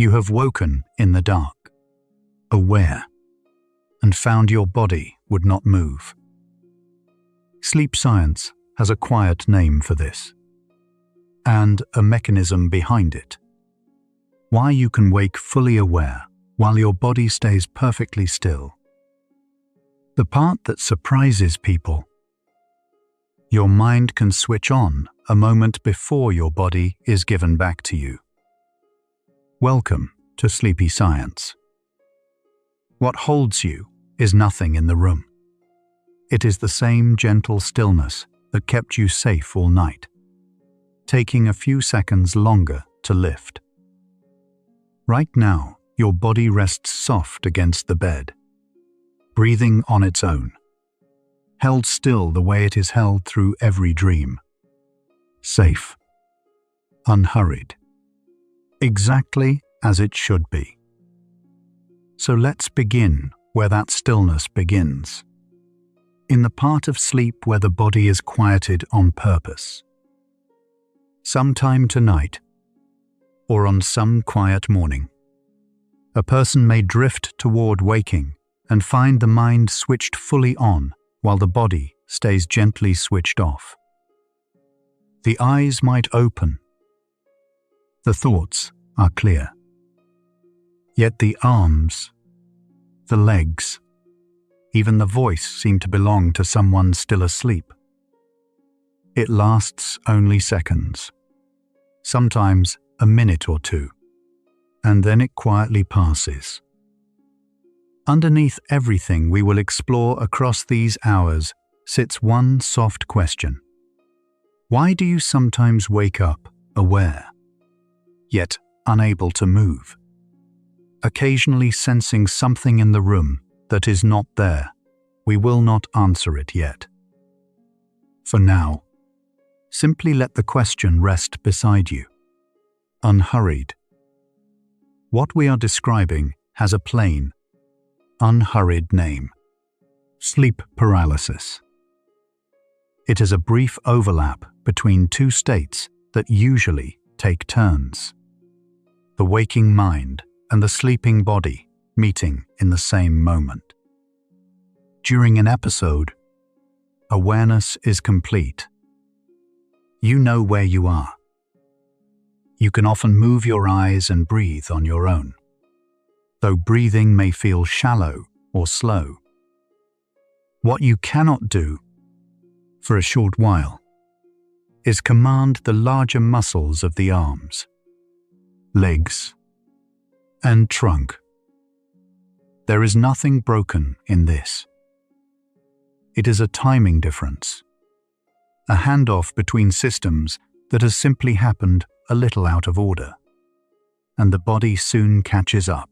You have woken in the dark, aware, and found your body would not move. Sleep science has a quiet name for this, and a mechanism behind it. Why you can wake fully aware while your body stays perfectly still. The part that surprises people. Your mind can switch on a moment before your body is given back to you. Welcome to Sleepy Science. What holds you is nothing in the room. It is the same gentle stillness that kept you safe all night, taking a few seconds longer to lift. Right now, your body rests soft against the bed, breathing on its own, held still the way it is held through every dream. Safe, unhurried, exactly as it should be. So let's begin where that stillness begins, in the part of sleep where the body is quieted on purpose. Sometime tonight, or on some quiet morning, a person may drift toward waking and find the mind switched fully on while the body stays gently switched off. The eyes might open. The thoughts are clear. Yet the arms, the legs, even the voice seem to belong to someone still asleep. It lasts only seconds, sometimes a minute or two, and then it quietly passes. Underneath everything we will explore across these hours sits one soft question. Why do you sometimes wake up aware, yet unable to move? Occasionally sensing something in the room that is not there. We will not answer it yet. For now, simply let the question rest beside you, unhurried. What we are describing has a plain, unhurried name: sleep paralysis. It is a brief overlap between two states that usually take turns. The waking mind and the sleeping body meeting in the same moment. During an episode, awareness is complete. You know where you are. You can often move your eyes and breathe on your own, though breathing may feel shallow or slow. What you cannot do, for a short while, is command the larger muscles of the arms, legs, and trunk. There is nothing broken in this. It is a timing difference, a handoff between systems that has simply happened a little out of order, and the body soon catches up.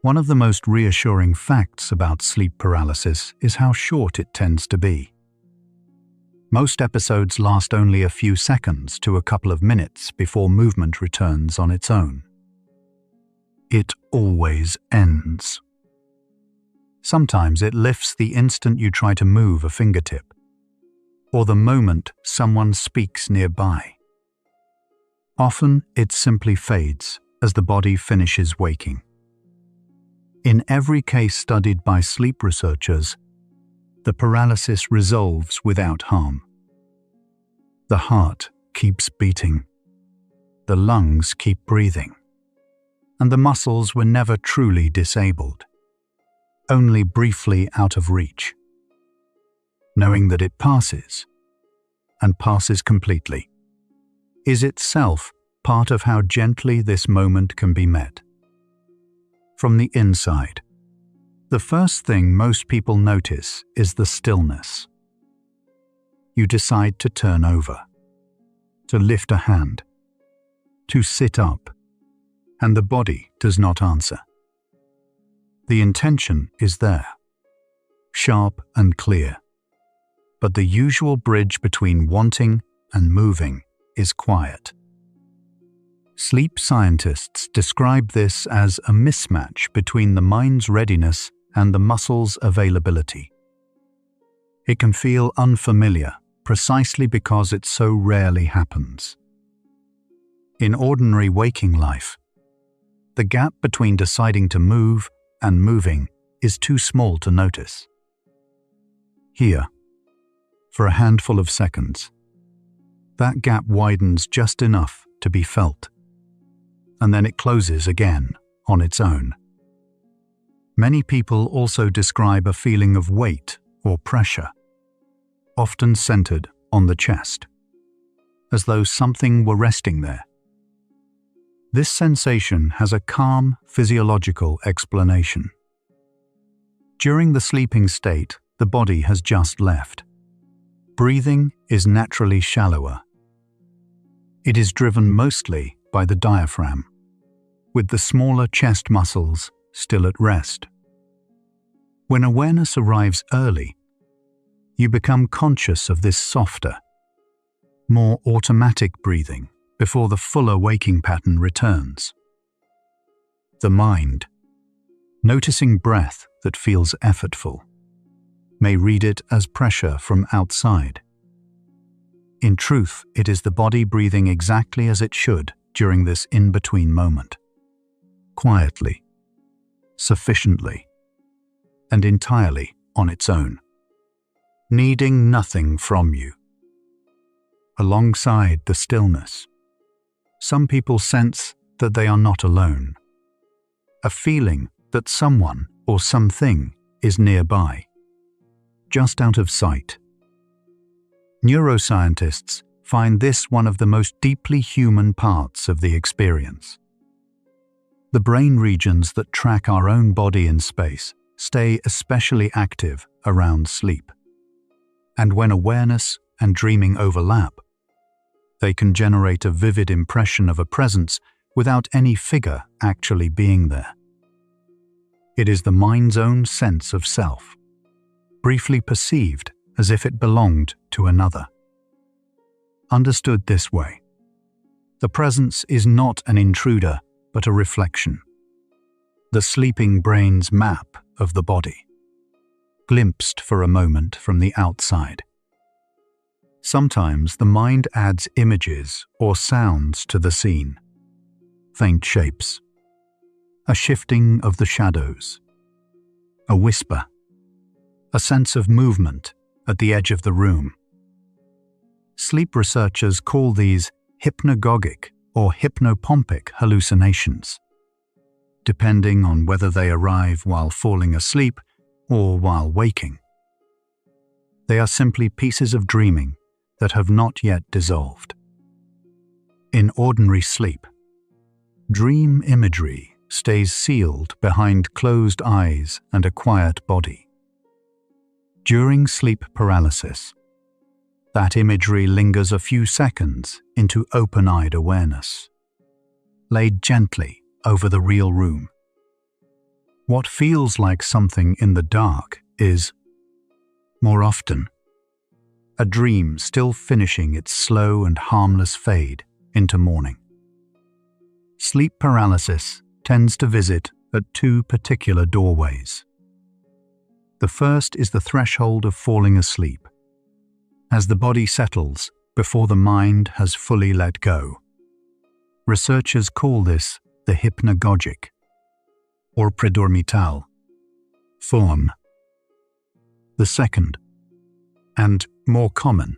One of the most reassuring facts about sleep paralysis is how short it tends to be. Most episodes last only a few seconds to a couple of minutes before movement returns on its own. It always ends. Sometimes it lifts the instant you try to move a fingertip, or the moment someone speaks nearby. Often it simply fades as the body finishes waking. In every case studied by sleep researchers, the paralysis resolves without harm. The heart keeps beating, the lungs keep breathing, and the muscles were never truly disabled, only briefly out of reach. Knowing that it passes, and passes completely, is itself part of how gently this moment can be met. From the inside, the first thing most people notice is the stillness. You decide to turn over, to lift a hand, to sit up, and the body does not answer. The intention is there, sharp and clear, but the usual bridge between wanting and moving is quiet. Sleep scientists describe this as a mismatch between the mind's readiness and the muscle's availability. It can feel unfamiliar precisely because it so rarely happens. In ordinary waking life, the gap between deciding to move and moving is too small to notice. Here, for a handful of seconds, that gap widens just enough to be felt, and then it closes again on its own. Many people also describe a feeling of weight or pressure, often centered on the chest, as though something were resting there. This sensation has a calm physiological explanation. During the sleeping state, the body has just left. Breathing is naturally shallower. It is driven mostly by the diaphragm, with the smaller chest muscles still at rest. When awareness arrives early, you become conscious of this softer, more automatic breathing before the fuller waking pattern returns. The mind, noticing breath that feels effortful, may read it as pressure from outside. In truth, it is the body breathing exactly as it should during this in-between moment, quietly, sufficiently, and entirely on its own, needing nothing from you. Alongside the stillness, some people sense that they are not alone, a feeling that someone or something is nearby, just out of sight. Neuroscientists find this one of the most deeply human parts of the experience. The brain regions that track our own body in space stay especially active around sleep. And when awareness and dreaming overlap, they can generate a vivid impression of a presence without any figure actually being there. It is the mind's own sense of self, briefly perceived as if it belonged to another. Understood this way, the presence is not an intruder but a reflection, the sleeping brain's map of the body, glimpsed for a moment from the outside. Sometimes the mind adds images or sounds to the scene, faint shapes, a shifting of the shadows, a whisper, a sense of movement at the edge of the room. Sleep researchers call these hypnagogic or hypnopompic hallucinations, depending on whether they arrive while falling asleep or while waking. They are simply pieces of dreaming that have not yet dissolved. In ordinary sleep, dream imagery stays sealed behind closed eyes and a quiet body. During sleep paralysis, that imagery lingers a few seconds into open-eyed awareness, laid gently over the real room. What feels like something in the dark is, more often, a dream still finishing its slow and harmless fade into morning. Sleep paralysis tends to visit at two particular doorways. The first is the threshold of falling asleep, as the body settles before the mind has fully let go. Researchers call this the hypnagogic, or predormital, form. The second, and more common,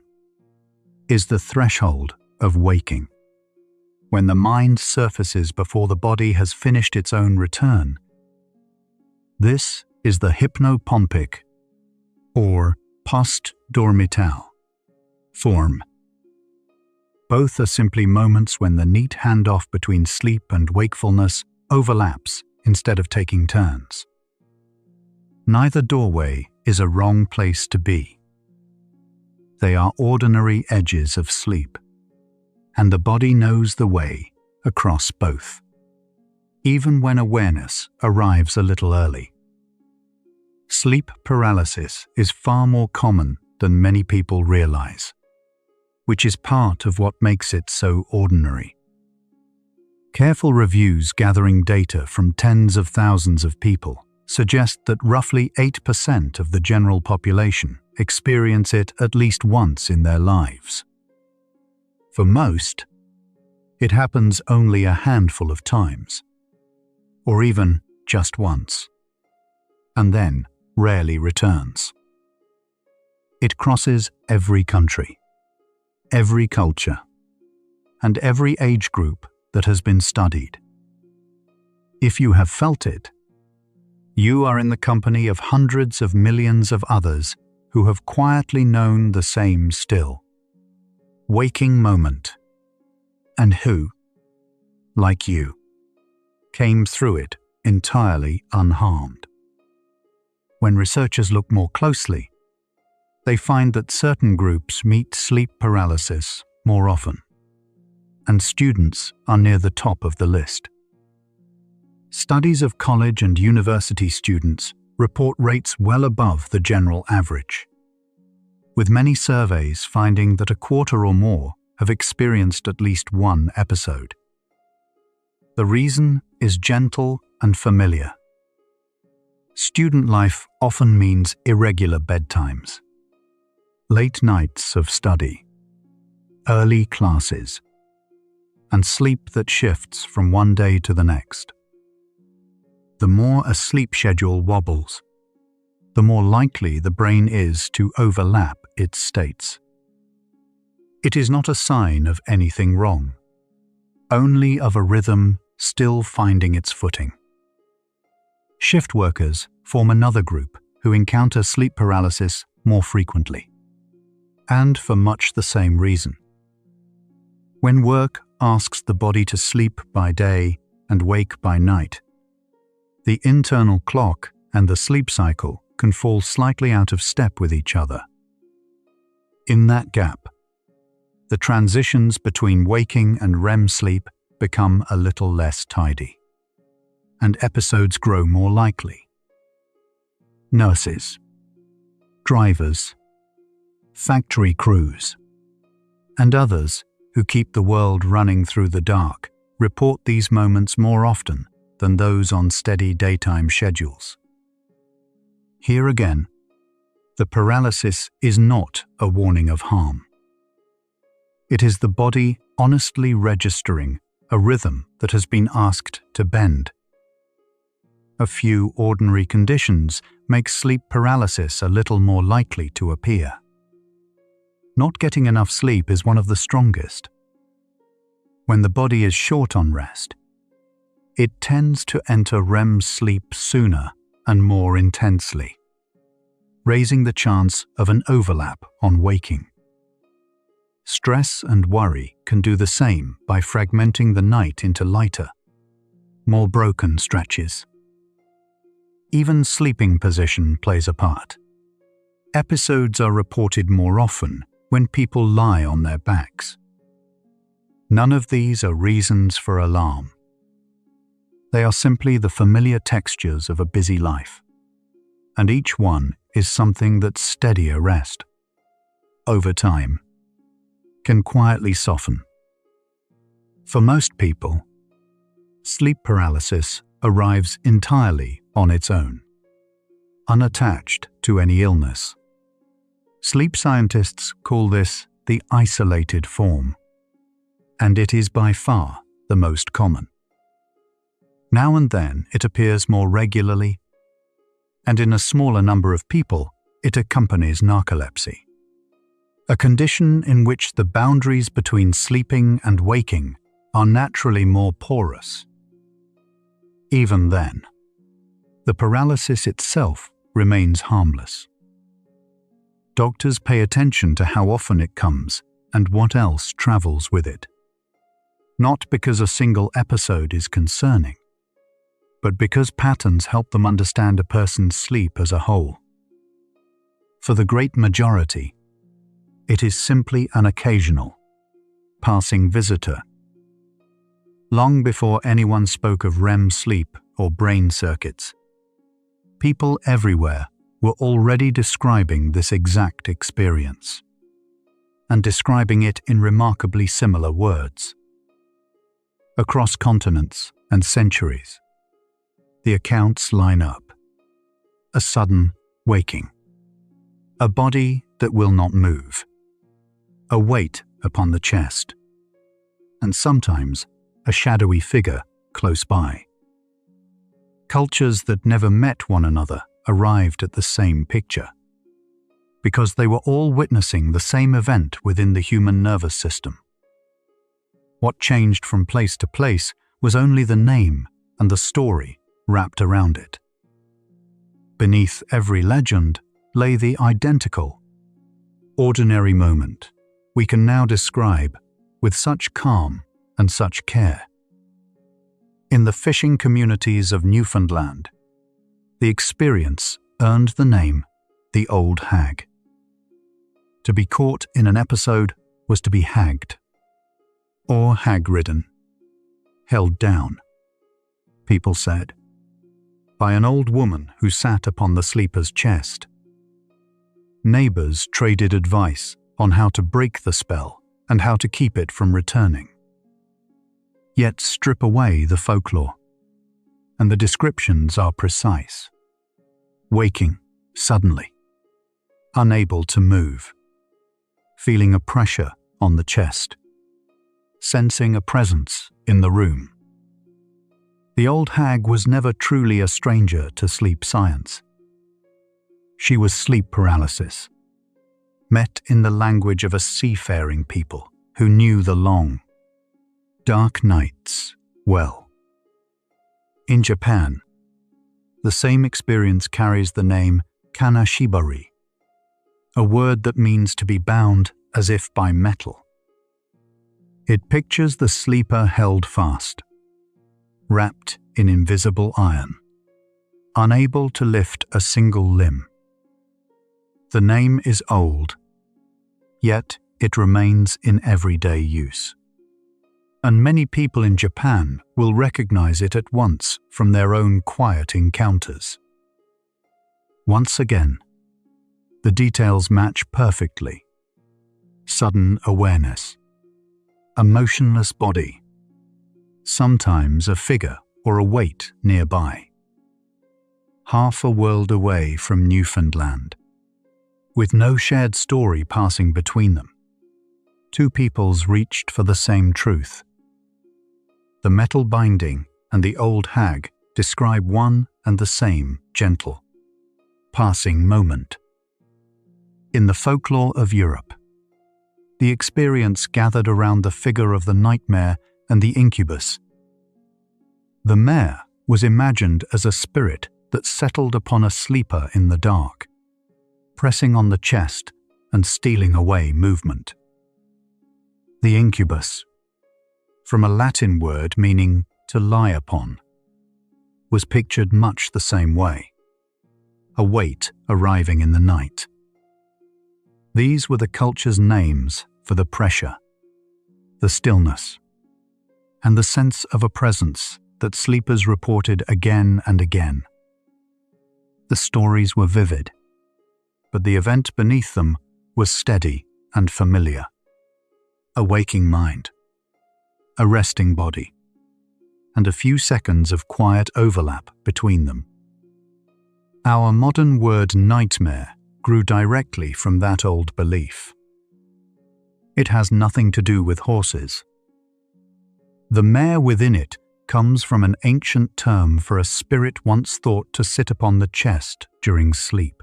is the threshold of waking, when the mind surfaces before the body has finished its own return. This is the hypnopompic, or post-dormital, form. Both are simply moments when the neat handoff between sleep and wakefulness overlaps instead of taking turns. Neither doorway is a wrong place to be. They are ordinary edges of sleep, and the body knows the way across both, even when awareness arrives a little early. Sleep paralysis is far more common than many people realize, which is part of what makes it so ordinary. Careful reviews gathering data from tens of thousands of people suggest that roughly 8% of the general population experience it at least once in their lives. For most, it happens only a handful of times, or even just once, and then rarely returns. It crosses every country, every culture, and every age group that has been studied. If you have felt it, you are in the company of hundreds of millions of others who have quietly known the same still, waking moment, and who, like you, came through it entirely unharmed. When researchers look more closely, they find that certain groups meet sleep paralysis more often, and students are near the top of the list. Studies of college and university students report rates well above the general average, with many surveys finding that a quarter or more have experienced at least one episode. The reason is gentle and familiar. Student life often means irregular bedtimes, late nights of study, early classes, and sleep that shifts from one day to the next. The more a sleep schedule wobbles, the more likely the brain is to overlap its states. It is not a sign of anything wrong, only of a rhythm still finding its footing. Shift workers form another group who encounter sleep paralysis more frequently, and for much the same reason. When work asks the body to sleep by day and wake by night, the internal clock and the sleep cycle can fall slightly out of step with each other. In that gap, the transitions between waking and REM sleep become a little less tidy, and episodes grow more likely. Nurses, drivers, factory crews, and others who keep the world running through the dark report these moments more often than those on steady daytime schedules. Here again, the paralysis is not a warning of harm. It is the body honestly registering a rhythm that has been asked to bend. A few ordinary conditions make sleep paralysis a little more likely to appear. Not getting enough sleep is one of the strongest. When the body is short on rest, it tends to enter REM sleep sooner and more intensely, raising the chance of an overlap on waking. Stress and worry can do the same by fragmenting the night into lighter, more broken stretches. Even sleeping position plays a part. Episodes are reported more often when people lie on their backs. None of these are reasons for alarm. They are simply the familiar textures of a busy life, and each one is something that steadier rest, over time, can quietly soften. For most people, sleep paralysis arrives entirely on its own, unattached to any illness. Sleep scientists call this the isolated form, and it is by far the most common. Now and then it appears more regularly, and in a smaller number of people it accompanies narcolepsy, a condition in which the boundaries between sleeping and waking are naturally more porous. Even then, the paralysis itself remains harmless. Doctors pay attention to how often it comes and what else travels with it. Not because a single episode is concerning, but because patterns help them understand a person's sleep as a whole. For the great majority, it is simply an occasional, passing visitor. Long before anyone spoke of REM sleep or brain circuits, people everywhere were already describing this exact experience, and describing it in remarkably similar words. Across continents and centuries, the accounts line up. A sudden waking, a body that will not move, a weight upon the chest, and sometimes a shadowy figure close by. Cultures that never met one another arrived at the same picture, because they were all witnessing the same event within the human nervous system. What changed from place to place was only the name and the story wrapped around it. Beneath every legend lay the identical, ordinary moment we can now describe with such calm and such care. In the fishing communities of Newfoundland, the experience earned the name the Old Hag. To be caught in an episode was to be hagged, or hag-ridden, held down, people said, by an old woman who sat upon the sleeper's chest. Neighbors traded advice on how to break the spell and how to keep it from returning. Yet strip away the folklore, and the descriptions are precise. Waking suddenly, unable to move, feeling a pressure on the chest, sensing a presence in the room. The old hag was never truly a stranger to sleep science. She was sleep paralysis, met in the language of a seafaring people who knew the long, dark nights well. In Japan, the same experience carries the name Kanashibari, a word that means to be bound as if by metal. It pictures the sleeper held fast, wrapped in invisible iron, unable to lift a single limb. The name is old, yet it remains in everyday use. And many people in Japan will recognize it at once from their own quiet encounters. Once again, the details match perfectly. Sudden awareness, a motionless body, sometimes a figure or a weight nearby. Half a world away from Newfoundland, with no shared story passing between them, two peoples reached for the same truth. The metal binding and the old hag describe one and the same gentle, passing moment. In the folklore of Europe, the experience gathered around the figure of the nightmare and the incubus. The mare was imagined as a spirit that settled upon a sleeper in the dark, pressing on the chest and stealing away movement. The incubus, from a Latin word meaning to lie upon, was pictured much the same way, a weight arriving in the night. These were the culture's names for the pressure, the stillness, and the sense of a presence that sleepers reported again and again. The stories were vivid, but the event beneath them was steady and familiar. A waking mind, a resting body, and a few seconds of quiet overlap between them. Our modern word nightmare grew directly from that old belief. It has nothing to do with horses. The mare within it comes from an ancient term for a spirit once thought to sit upon the chest during sleep.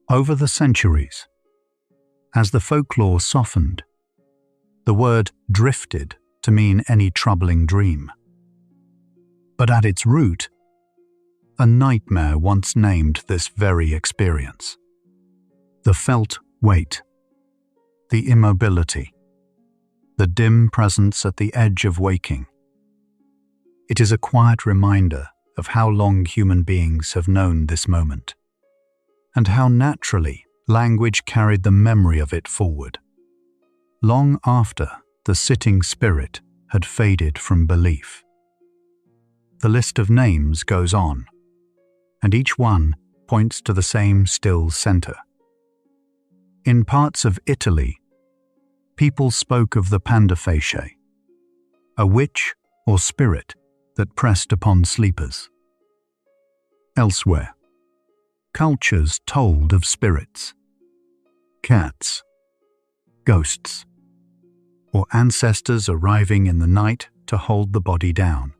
Over the centuries, as the folklore softened, the word drifted to mean any troubling dream. But at its root, a nightmare once named this very experience. The felt weight, the immobility, the dim presence at the edge of waking. It is a quiet reminder of how long human beings have known this moment, and how naturally language carried the memory of it forward, long after the sitting spirit had faded from belief. The list of names goes on, and each one points to the same still center. In parts of Italy, people spoke of the pandafacie, a witch or spirit that pressed upon sleepers. Elsewhere, cultures told of spirits, cats, ghosts, or ancestors arriving in the night to hold the body down.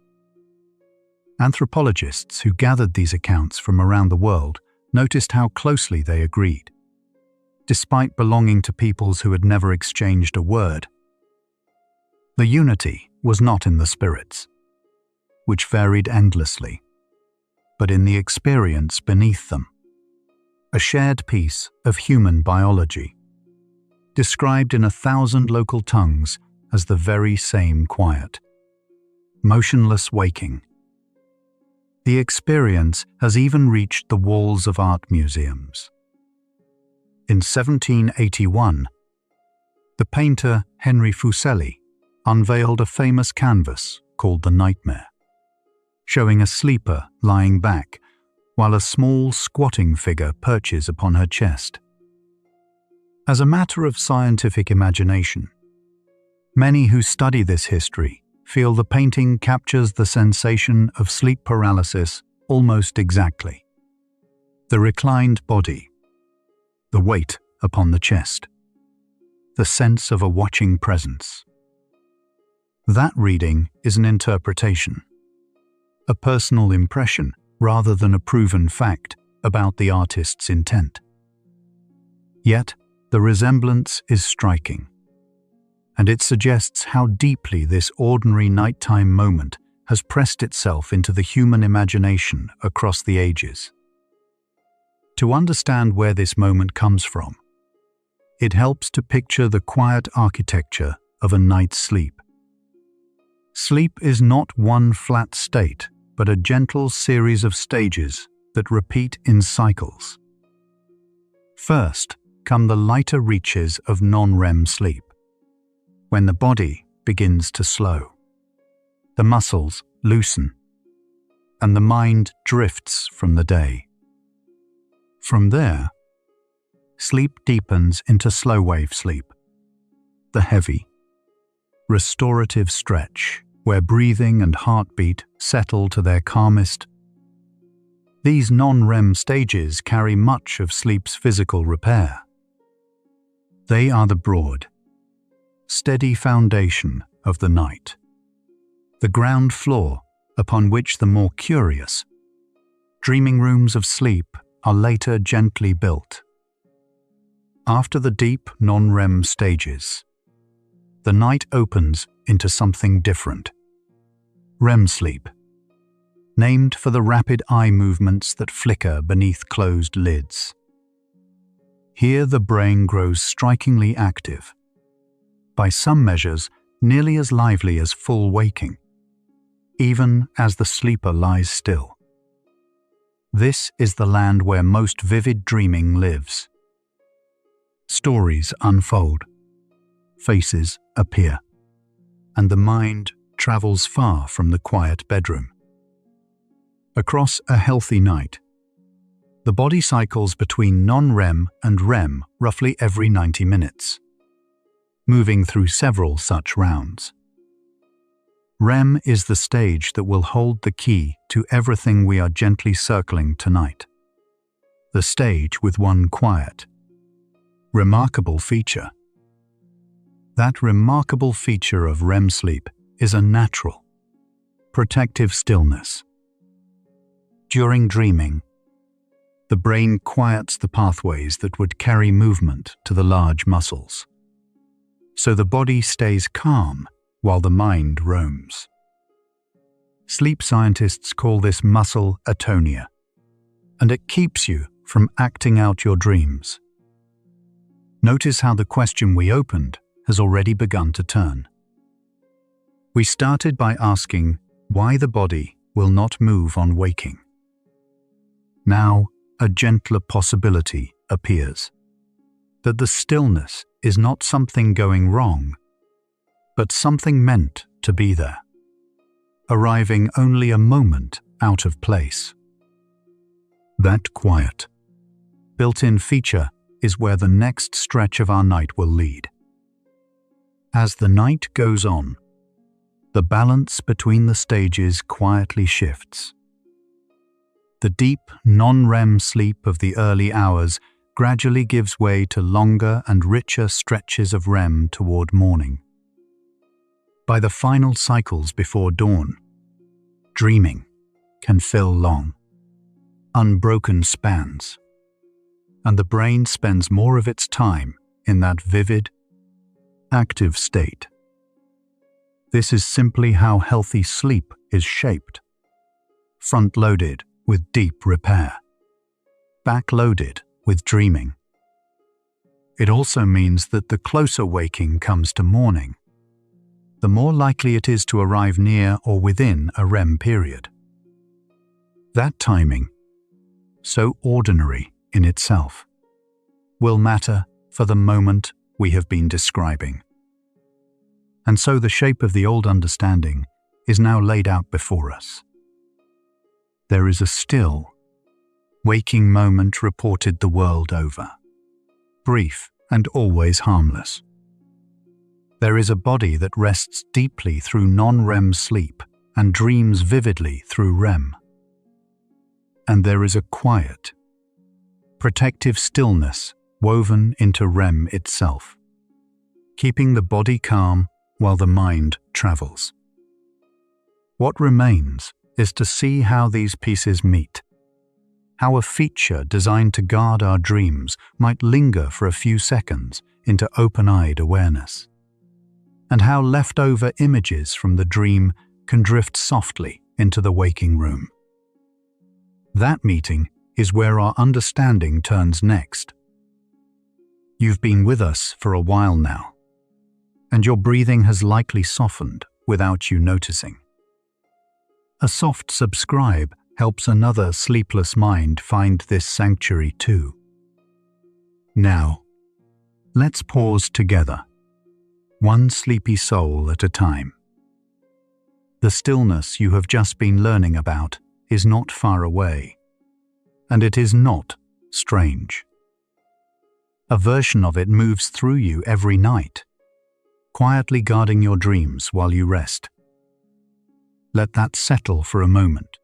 Anthropologists who gathered these accounts from around the world noticed how closely they agreed. Despite belonging to peoples who had never exchanged a word, the unity was not in the spirits, which varied endlessly, but in the experience beneath them, a shared piece of human biology, described in 1,000 local tongues as the very same quiet, motionless waking. The experience has even reached the walls of art museums. In 1781, the painter Henry Fuseli unveiled a famous canvas called The Nightmare, showing a sleeper lying back while a small squatting figure perches upon her chest. As a matter of scientific imagination, many who study this history feel the painting captures the sensation of sleep paralysis almost exactly. The reclined body, the weight upon the chest, the sense of a watching presence. That reading is an interpretation, a personal impression rather than a proven fact about the artist's intent. Yet, the resemblance is striking, and it suggests how deeply this ordinary nighttime moment has pressed itself into the human imagination across the ages. To understand where this moment comes from, it helps to picture the quiet architecture of a night's sleep. Sleep is not one flat state, but a gentle series of stages that repeat in cycles. First come the lighter reaches of non-REM sleep, when the body begins to slow, the muscles loosen, and the mind drifts from the day. From there, sleep deepens into slow-wave sleep, the heavy, restorative stretch where breathing and heartbeat settle to their calmest. These non-REM stages carry much of sleep's physical repair. They are the broad, steady foundation of the night, the ground floor upon which the more curious, dreaming rooms of sleep are later gently built. After the deep non-REM stages, the night opens into something different. REM sleep, named for the rapid eye movements that flicker beneath closed lids. Here the brain grows strikingly active, by some measures nearly as lively as full waking, even as the sleeper lies still. This is the land where most vivid dreaming lives. Stories unfold, faces appear, and the mind travels far from the quiet bedroom. Across a healthy night, the body cycles between non-REM and REM roughly every 90 minutes, moving through several such rounds. REM is the stage that will hold the key to everything we are gently circling tonight. The stage with one quiet, remarkable feature. That remarkable feature of REM sleep is a natural, protective stillness. During dreaming, the brain quiets the pathways that would carry movement to the large muscles, so the body stays calm while the mind roams. Sleep scientists call this muscle atonia, and it keeps you from acting out your dreams. Notice how the question we opened has already begun to turn. We started by asking why the body will not move on waking. Now, a gentler possibility appears, that the stillness is not something going wrong, but something meant to be there, arriving only a moment out of place. That quiet, built-in feature is where the next stretch of our night will lead. As the night goes on, the balance between the stages quietly shifts. The deep, non-REM sleep of the early hours gradually gives way to longer and richer stretches of REM toward morning. By the final cycles before dawn, dreaming, can fill long, unbroken spans, and the brain spends more of its time in that vivid, active state. This is simply how healthy sleep is shaped: front-loaded with deep repair, back-loaded with dreaming. It also means that the closer waking comes to morning, the more likely it is to arrive near or within a REM period. That timing, so ordinary in itself, will matter for the moment we have been describing. And so the shape of the old understanding is now laid out before us. There is a still, waking moment reported the world over, brief and always harmless. There is a body that rests deeply through non-REM sleep and dreams vividly through REM. And there is a quiet, protective stillness woven into REM itself, keeping the body calm while the mind travels. What remains is to see how these pieces meet, how a feature designed to guard our dreams might linger for a few seconds into open-eyed awareness, and how leftover images from the dream can drift softly into the waking room. That meeting is where our understanding turns next. You've been with us for a while now, and your breathing has likely softened without you noticing. A soft subscribe helps another sleepless mind find this sanctuary too. Now, let's pause together, one sleepy soul at a time. The stillness you have just been learning about is not far away, and it is not strange. A version of it moves through you every night, quietly guarding your dreams while you rest. Let that settle for a moment.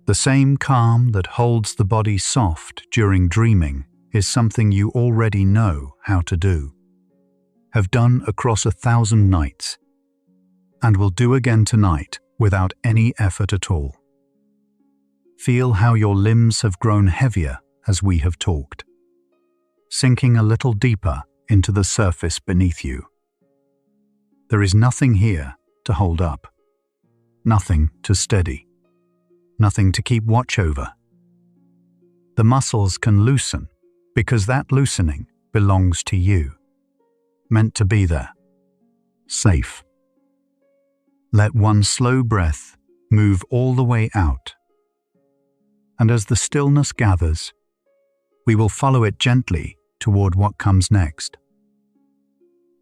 The same calm that holds the body soft during dreaming is something you already know how to do, have done across 1,000 nights, and will do again tonight without any effort at all. Feel how your limbs have grown heavier as we have talked, sinking a little deeper into the surface beneath you. There is nothing here to hold up, nothing to steady, nothing to keep watch over. The muscles can loosen because that loosening belongs to you, meant to be there, safe. Let one slow breath move all the way out, and as the stillness gathers, we will follow it gently toward what comes next.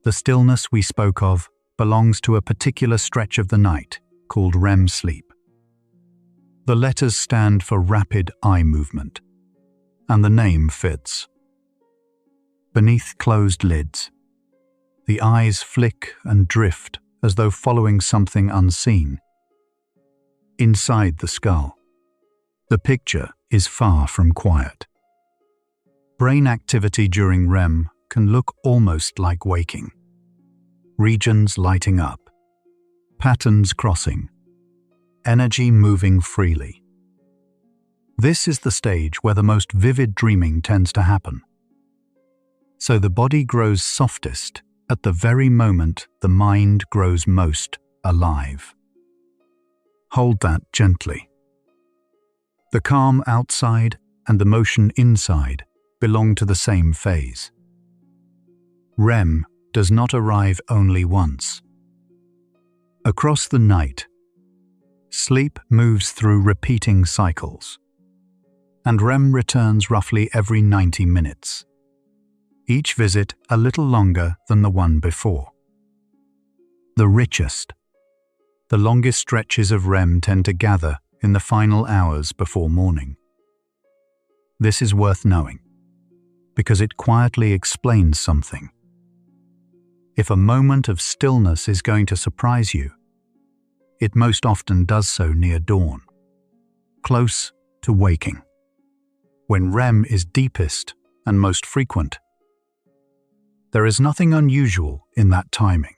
The stillness we spoke of belongs to a particular stretch of the night called REM sleep. The letters stand for rapid eye movement, and the name fits. Beneath closed lids, the eyes flick and drift as though following something unseen. Inside the skull, the picture is far from quiet. Brain activity during REM can look almost like waking. Regions lighting up, patterns crossing, energy moving freely. This is the stage where the most vivid dreaming tends to happen. So the body grows softest at the very moment the mind grows most alive. Hold that gently. The calm outside and the motion inside belong to the same phase. REM does not arrive only once. Across the night, sleep moves through repeating cycles, and REM returns roughly every 90 minutes, each visit a little longer than the one before. The richest, the longest stretches of REM tend to gather in the final hours before morning. This is worth knowing, because it quietly explains something. If a moment of stillness is going to surprise you, it most often does so near dawn, close to waking, when REM is deepest and most frequent. There is nothing unusual in that timing.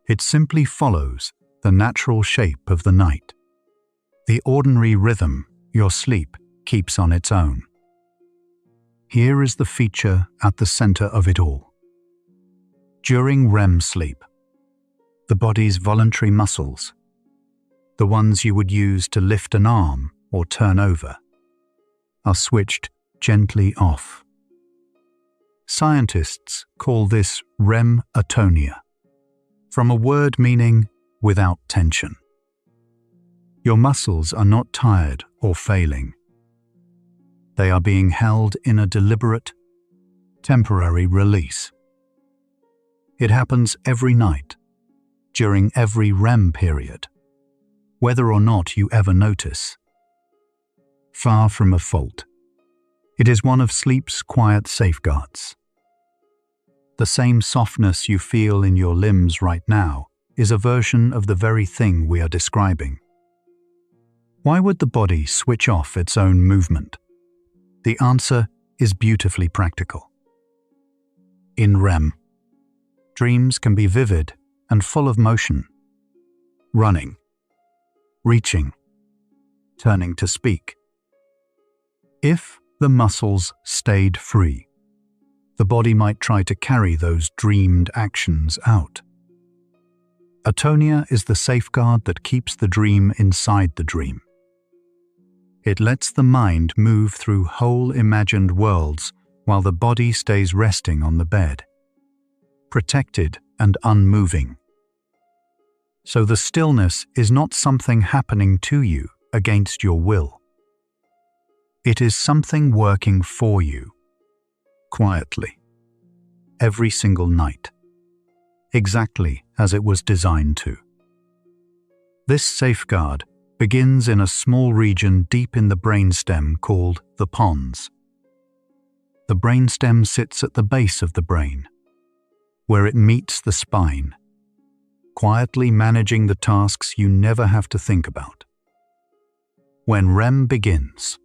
It simply follows the natural shape of the night. the ordinary rhythm your sleep keeps on its own. Here is the feature at the center of it all. During REM sleep, the body's voluntary muscles, the ones you would use to lift an arm or turn over, are switched gently off. Scientists call this REM atonia, from a word meaning without tension. Your muscles are not tired or failing. They are being held in a deliberate, temporary release. It happens every night, during every REM period, whether or not you ever notice. Far from a fault, it is one of sleep's quiet safeguards. The same softness you feel in your limbs right now is a version of the very thing we are describing. Why would the body switch off its own movement? The answer is beautifully practical. In REM, dreams can be vivid and full of motion. Running, reaching, turning to speak. If the muscles stayed free, the body might try to carry those dreamed actions out. Atonia is the safeguard that keeps the dream inside the dream. It lets the mind move through whole imagined worlds while the body stays resting on the bed, protected and unmoving. So the stillness is not something happening to you against your will. It is something working for you, quietly, every single night, exactly as it was designed to. This safeguard begins in a small region deep in the brainstem called the pons. The brainstem sits at the base of the brain, where it meets the spine, quietly managing the tasks you never have to think about. When REM begins,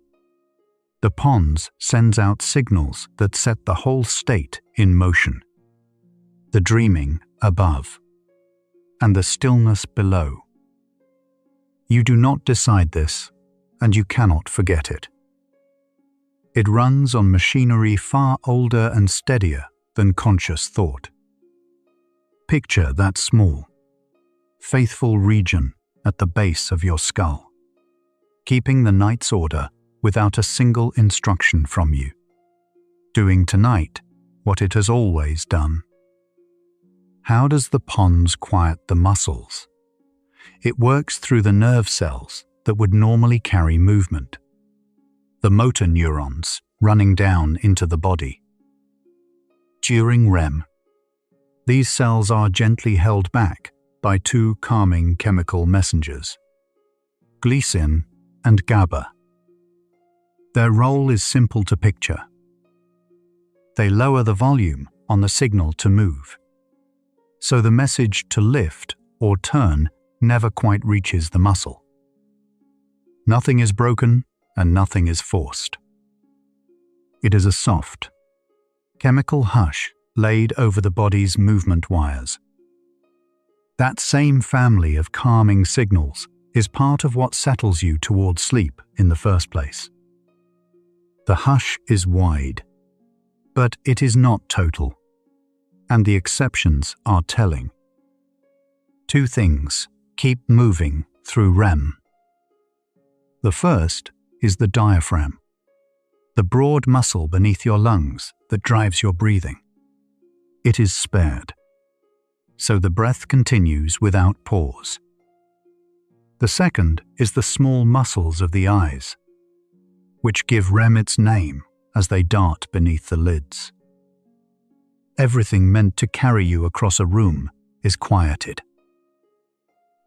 the pons sends out signals that set the whole state in motion. The dreaming above, and the stillness below. You do not decide this, and you cannot forget it. It runs on machinery far older and steadier than conscious thought. Picture that small, faithful region at the base of your skull, keeping the night's order without a single instruction from you, doing tonight what it has always done. How does the pons quiet the muscles? It works through the nerve cells that would normally carry movement, the motor neurons running down into the body. During REM, these cells are gently held back by two calming chemical messengers, glycine and GABA. Their role is simple to picture. They lower the volume on the signal to move, so the message to lift or turn never quite reaches the muscle. Nothing is broken and nothing is forced. It is a soft, chemical hush laid over the body's movement wires. That same family of calming signals is part of what settles you towards sleep in the first place. The hush is wide, but it is not total, and the exceptions are telling. Two things keep moving through REM. The first is the diaphragm, the broad muscle beneath your lungs that drives your breathing. It is spared, so the breath continues without pause. The second is the small muscles of the eyes, which give REM its name as they dart beneath the lids. Everything meant to carry you across a room is quieted.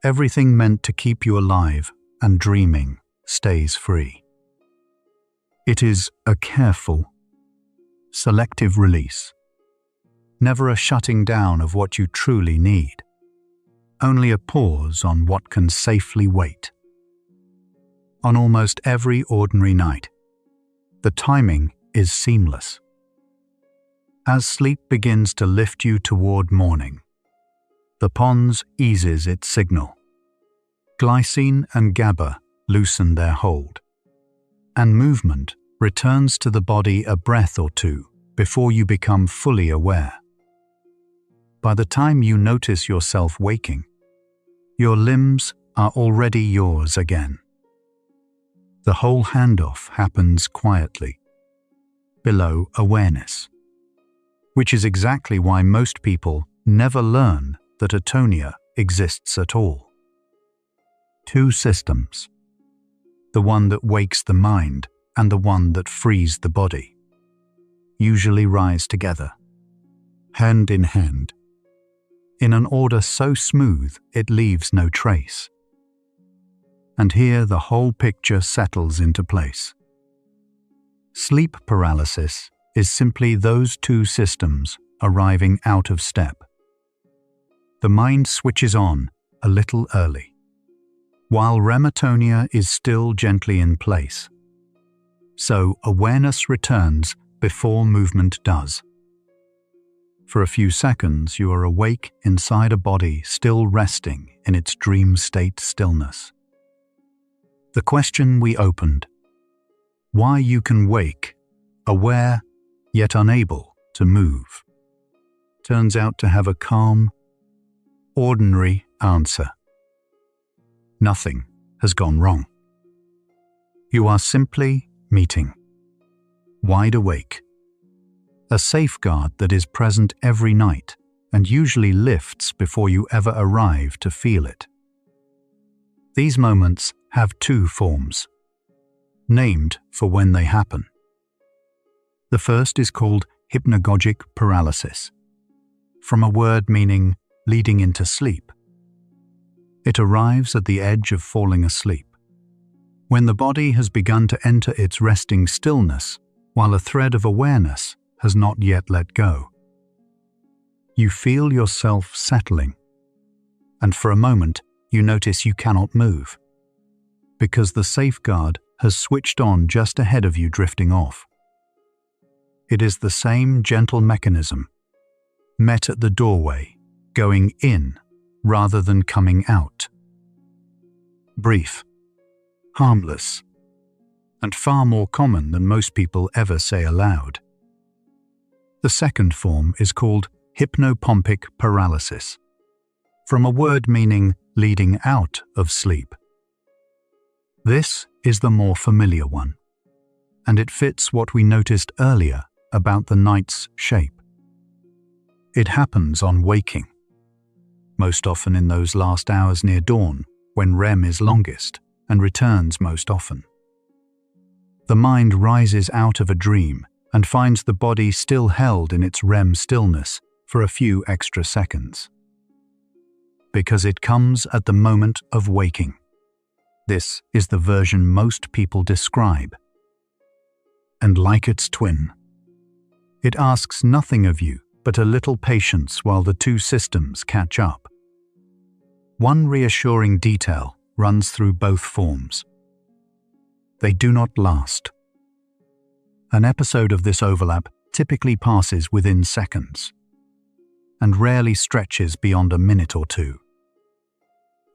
Everything meant to keep you alive and dreaming stays free. It is a careful, selective release, never a shutting down of what you truly need, only a pause on what can safely wait. On almost every ordinary night, the timing is seamless. As sleep begins to lift you toward morning, the pons eases its signal. Glycine and GABA loosen their hold, and movement returns to the body a breath or two before you become fully aware. By the time you notice yourself waking, your limbs are already yours again. The whole handoff happens quietly, below awareness, which is exactly why most people never learn that atonia exists at all. Two systems, the one that wakes the mind and the one that frees the body, usually rise together, hand in hand, in an order so smooth it leaves no trace. And here the whole picture settles into place. Sleep paralysis is simply those two systems arriving out of step. The mind switches on a little early, while REM atonia is still gently in place. So awareness returns before movement does. For a few seconds, you are awake inside a body still resting in its dream state stillness. The question we opened, why you can wake, aware yet unable to move, turns out to have a calm, ordinary answer. Nothing has gone wrong. You are simply meeting, wide awake, a safeguard that is present every night and usually lifts before you ever arrive to feel it. These moments have two forms, named for when they happen. The first is called hypnagogic paralysis, from a word meaning leading into sleep. It arrives at the edge of falling asleep, when the body has begun to enter its resting stillness while a thread of awareness has not yet let go. You feel yourself settling, and for a moment you notice you cannot move, because the safeguard has switched on just ahead of you, drifting off. It is the same gentle mechanism, met at the doorway, going in rather than coming out. Brief, harmless, and far more common than most people ever say aloud. The second form is called Hypnopompic paralysis, from a word meaning leading out of sleep. This is the more familiar one, and it fits what we noticed earlier about the night's shape. It happens on waking, most often in those last hours near dawn when REM is longest and returns most often. The mind rises out of a dream and finds the body still held in its REM stillness for a few extra seconds. Because it comes at the moment of waking. This is the version most people describe. And like its twin, it asks nothing of you but a little patience while the two systems catch up. One reassuring detail runs through both forms. They do not last. An episode of this overlap typically passes within seconds, and rarely stretches beyond a minute or two.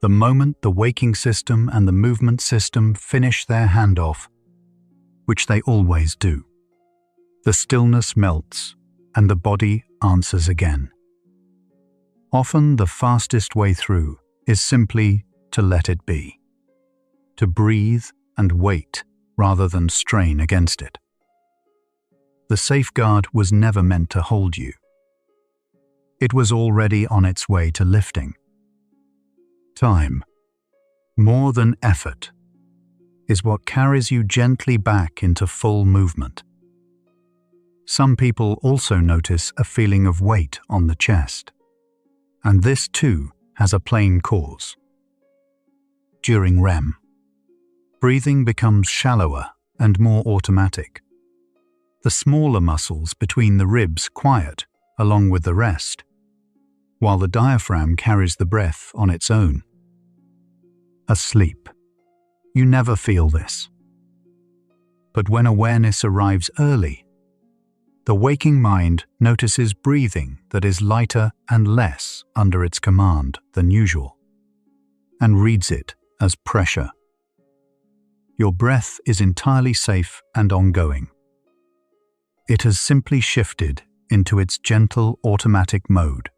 The moment the waking system and the movement system finish their handoff, which they always do, the stillness melts and the body answers again. Often the fastest way through is simply to let it be, to breathe and wait rather than strain against it. The safeguard was never meant to hold you. It was already on its way to lifting. Time, more than effort, is what carries you gently back into full movement. Some people also notice a feeling of weight on the chest, and this too has a plain cause. During REM, breathing becomes shallower and more automatic. The smaller muscles between the ribs quiet along with the rest, while the diaphragm carries the breath on its own. Asleep, you never feel this. But when awareness arrives early, the waking mind notices breathing that is lighter and less under its command than usual, and reads it as pressure. your breath is entirely safe and ongoing. It has simply shifted into its gentle automatic mode.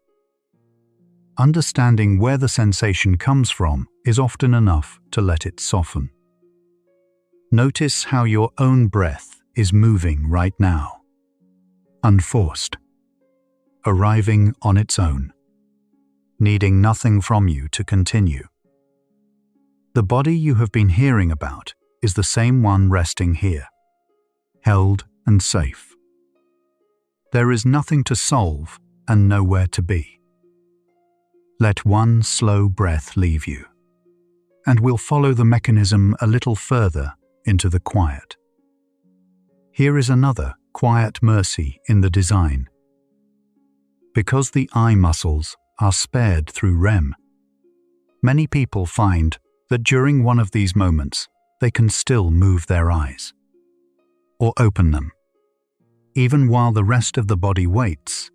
Understanding where the sensation comes from is often enough to let it soften. Notice how your own breath is moving right now, unforced, arriving on its own, needing nothing from you to continue. The body you have been hearing about is the same one resting here, held and safe. There is nothing to solve and nowhere to be. Let one slow breath leave you, and we'll follow the mechanism a little further into the quiet. Here is another quiet mercy in the design. Because the eye muscles are spared through REM, many people find that during one of these moments they can still move their eyes, or open them, even while the rest of the body waits.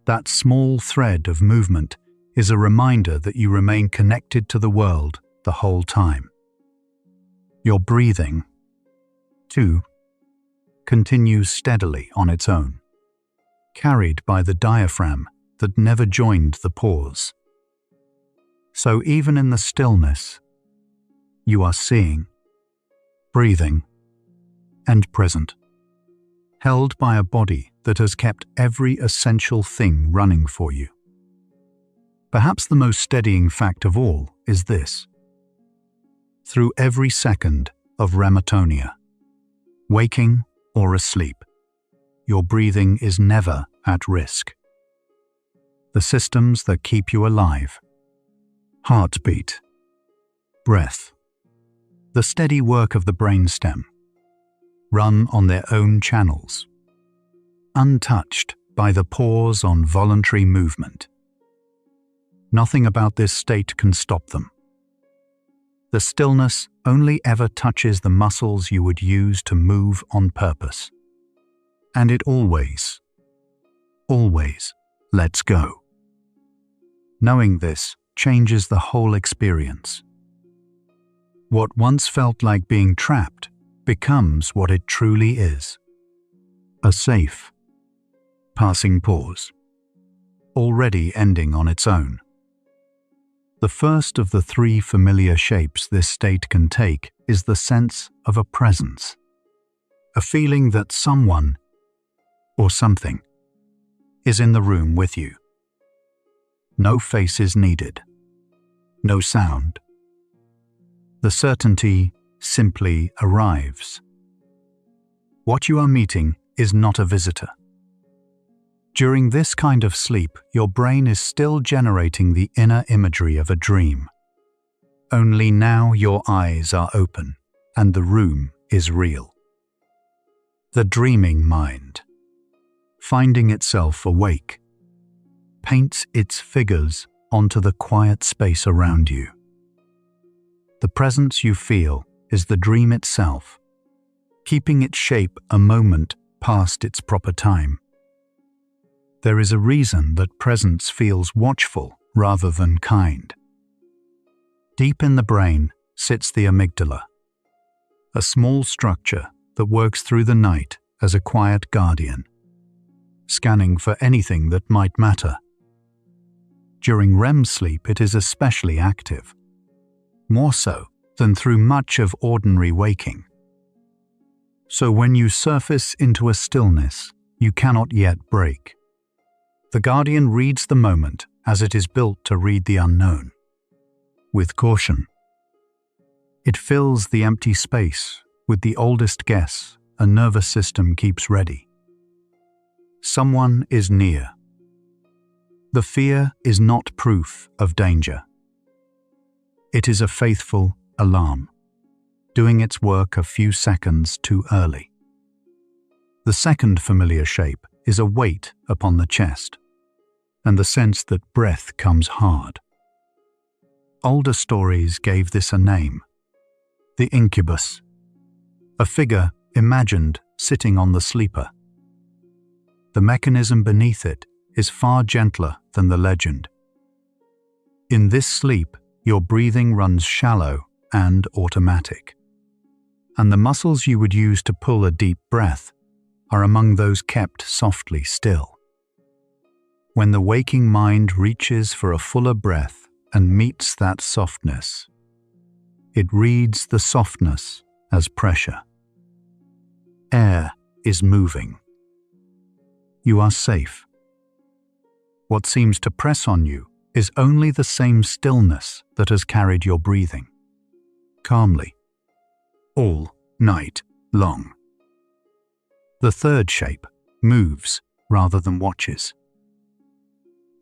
That small thread of movement is a reminder that you remain connected to the world the whole time. Your breathing, too, continues steadily on its own, carried by the diaphragm that never joined the pause. So even in the stillness, you are seeing, breathing, and present, held by a body that has kept every essential thing running for you. Perhaps the most steadying fact of all is this. Through every second of REM atonia, waking or asleep, your breathing is never at risk. The systems that keep you alive, heartbeat, breath, the steady work of the brainstem, run on their own channels, untouched by the pause on voluntary movement. Nothing about this state can stop them. The stillness only ever touches the muscles you would use to move on purpose. And it always lets go. Knowing this changes the whole experience. What once felt like being trapped becomes what it truly is. A safe, passing pause, already ending on its own. The first of the three familiar shapes this state can take is the sense of a presence, a feeling that someone or something is in the room with you. No face is needed, no sound. The certainty simply arrives. What you are meeting is not a visitor. During this kind of sleep, your brain is still generating the inner imagery of a dream. Only now your eyes are open and the room is real. The dreaming mind, finding itself awake, paints its figures onto the quiet space around you. The presence you feel is the dream itself, keeping its shape a moment past its proper time. There is a reason that presence feels watchful rather than kind. Deep in the brain sits the amygdala, a small structure that works through the night as a quiet guardian, scanning for anything that might matter. During REM sleep, it is especially active, more so than through much of ordinary waking. So when you surface into a stillness you cannot yet break, the guardian reads the moment as it is built to read the unknown, with caution. It fills the empty space with the oldest guess a nervous system keeps ready. Someone is near. The fear is not proof of danger. It is a faithful alarm, doing its work a few seconds too early. The second familiar shape is a weight upon the chest, and the sense that breath comes hard. Older stories gave this a name, the Incubus, a figure imagined sitting on the sleeper. The mechanism beneath it is far gentler than the legend. In this sleep, your breathing runs shallow and automatic, and the muscles you would use to pull a deep breath are among those kept softly still. When the waking mind reaches for a fuller breath and meets that softness, it reads the softness as pressure. Air is moving. You are safe. What seems to press on you is only the same stillness that has carried your breathing, calmly, all night long. The third shape moves rather than watches.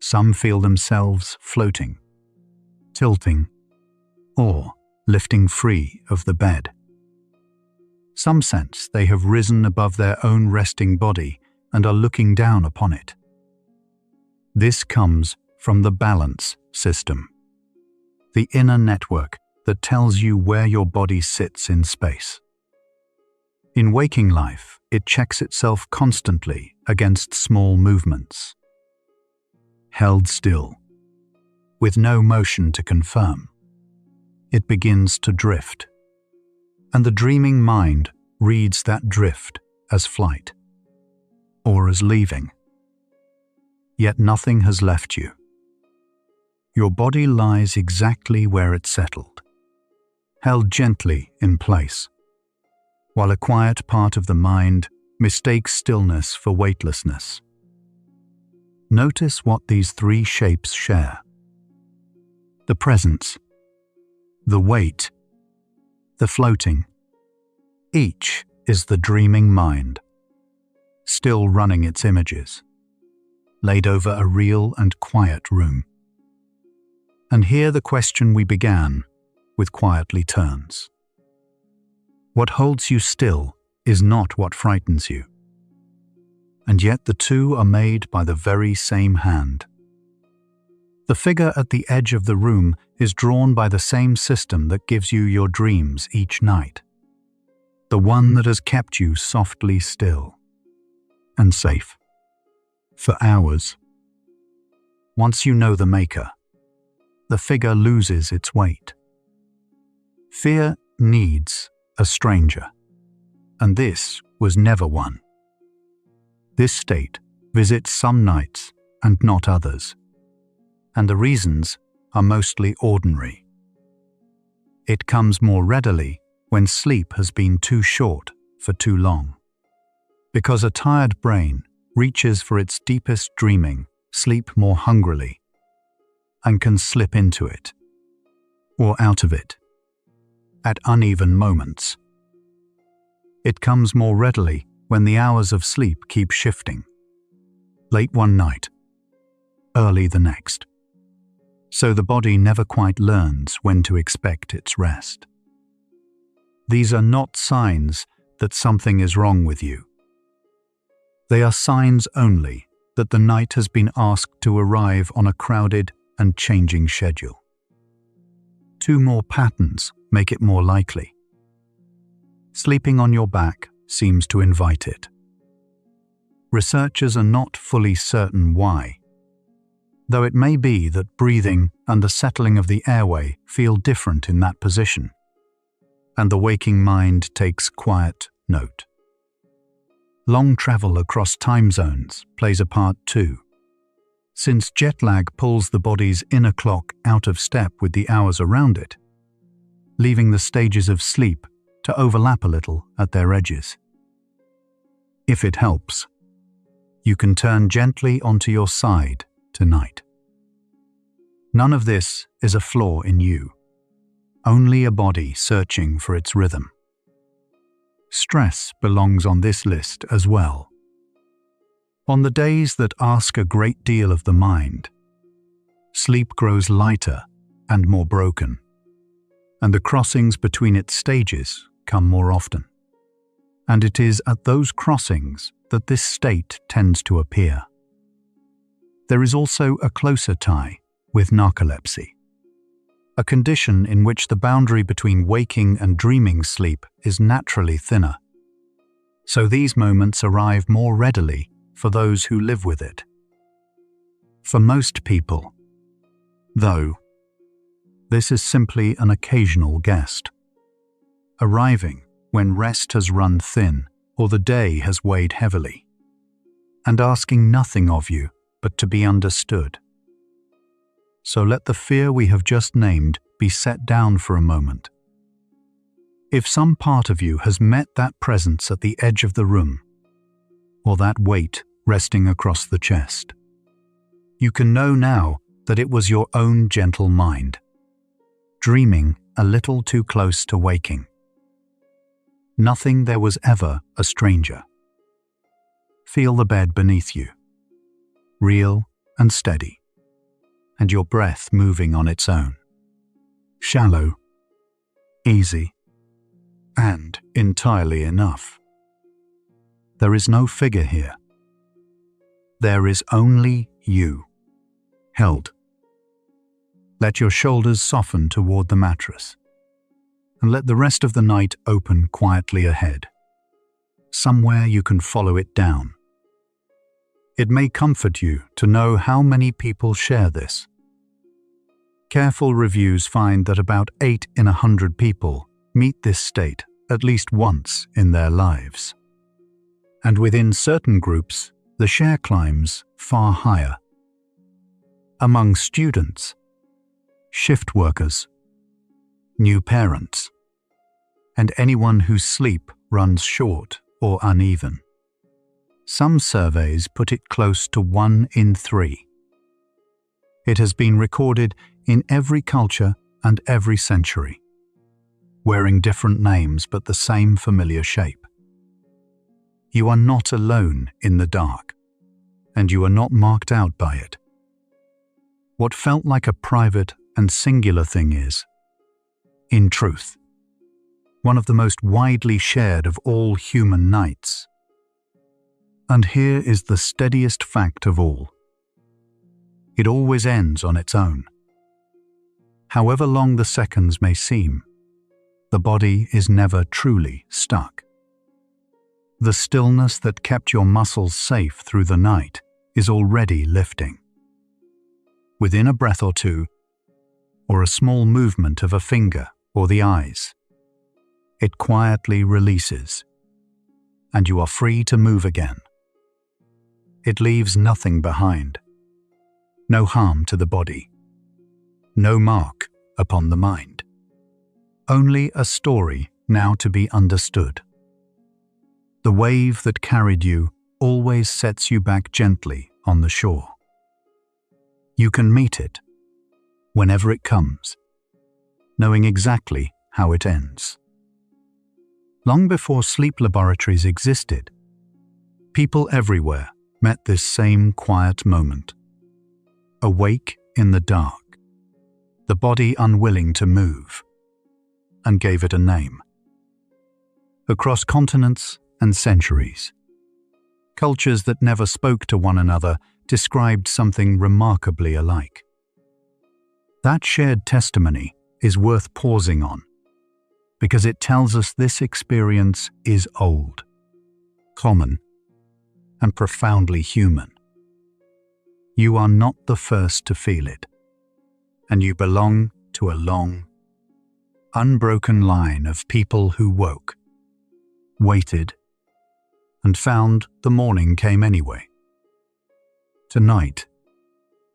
Some feel themselves floating, tilting, or lifting free of the bed. Some sense they have risen above their own resting body and are looking down upon it. This comes from the balance system, the inner network that tells you where your body sits in space. In waking life, it checks itself constantly against small movements. Held still, with no motion to confirm, it begins to drift, and the dreaming mind reads that drift as flight, or as leaving. Yet nothing has left you. Your body lies exactly where it settled, held gently in place, while a quiet part of the mind mistakes stillness for weightlessness. Notice what these three shapes share: the presence, the weight, the floating. Each is the dreaming mind, still running its images, laid over a real and quiet room. And here the question we began with quietly turns. What holds you still is not what frightens you. And yet the two are made by the very same hand. The figure at the edge of the room is drawn by the same system that gives you your dreams each night. The one that has kept you softly still and safe for hours. Once you know the maker, the figure loses its weight. Fear needs a stranger, and this was never one. This state visits some nights and not others, and the reasons are mostly ordinary. It comes more readily when sleep has been too short for too long, because a tired brain reaches for its deepest dreaming sleep more hungrily and can slip into it or out of it at uneven moments. It comes more readily when the hours of sleep keep shifting, late one night, early the next, so the body never quite learns when to expect its rest. These are not signs that something is wrong with you. They are signs only that the night has been asked to arrive on a crowded and changing schedule. Two more patterns make it more likely. Sleeping on your back seems to invite it. Researchers are not fully certain why, though it may be that breathing and the settling of the airway feel different in that position, and the waking mind takes quiet note. Long travel across time zones plays a part too, since jet lag pulls the body's inner clock out of step with the hours around it, leaving the stages of sleep to overlap a little at their edges. If it helps, you can turn gently onto your side tonight. None of this is a flaw in you, only a body searching for its rhythm. Stress belongs on this list as well. On the days that ask a great deal of the mind, sleep grows lighter and more broken, and the crossings between its stages come more often. And it is at those crossings that this state tends to appear. There is also a closer tie with narcolepsy, a condition in which the boundary between waking and dreaming sleep is naturally thinner. So these moments arrive more readily for those who live with it. For most people, though, this is simply an occasional guest, arriving when rest has run thin or the day has weighed heavily, and asking nothing of you but to be understood. So let the fear we have just named be set down for a moment. If some part of you has met that presence at the edge of the room, or that weight resting across the chest, you can know now that it was your own gentle mind, dreaming a little too close to waking. Nothing there was ever a stranger. Feel the bed beneath you, real and steady, and your breath moving on its own. Shallow, easy, and entirely enough. There is no figure here. There is only you, held. Let your shoulders soften toward the mattress, and let the rest of the night open quietly ahead. Somewhere you can follow it down. It may comfort you to know how many people share this. Careful reviews find that about 8 in 100 people meet this state at least once in their lives. And within certain groups, the share climbs far higher. Among students, shift workers, new parents, and anyone whose sleep runs short or uneven. Some surveys put it close to 1 in 3. It has been recorded in every culture and every century, wearing different names but the same familiar shape. You are not alone in the dark, and you are not marked out by it. What felt like a private and singular thing is, in truth, one of the most widely shared of all human nights. And here is the steadiest fact of all. It always ends on its own. However long the seconds may seem, the body is never truly stuck. The stillness that kept your muscles safe through the night is already lifting. Within a breath or two, or a small movement of a finger or the eyes, it quietly releases, and you are free to move again. It leaves nothing behind. No harm to the body. No mark upon the mind. Only a story now to be understood. The wave that carried you always sets you back gently on the shore. You can meet it whenever it comes, knowing exactly how it ends. Long before sleep laboratories existed, people everywhere met this same quiet moment. Awake in the dark, the body unwilling to move, and gave it a name. Across continents and centuries, cultures that never spoke to one another described something remarkably alike. That shared testimony is worth pausing on, because it tells us this experience is old, common, and profoundly human. You are not the first to feel it, and you belong to a long, unbroken line of people who woke, waited, and found the morning came anyway. Tonight,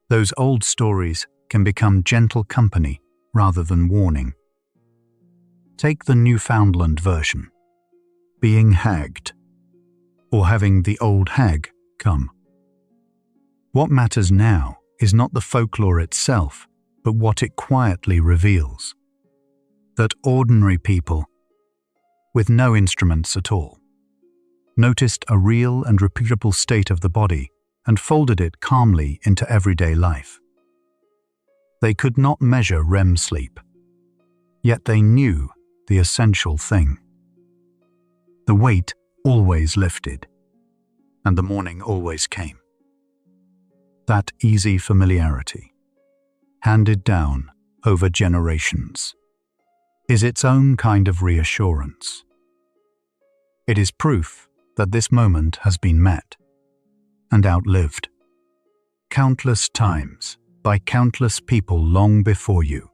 those old stories can become gentle company rather than warning. Take the Newfoundland version, being hagged, or having the Old Hag come. What matters now is not the folklore itself, but what it quietly reveals. That ordinary people, with no instruments at all, noticed a real and repeatable state of the body and folded it calmly into everyday life. They could not measure REM sleep, yet they knew the essential thing. The weight always lifted, and the morning always came. That easy familiarity, handed down over generations, is its own kind of reassurance. It is proof that this moment has been met and outlived countless times by countless people long before you.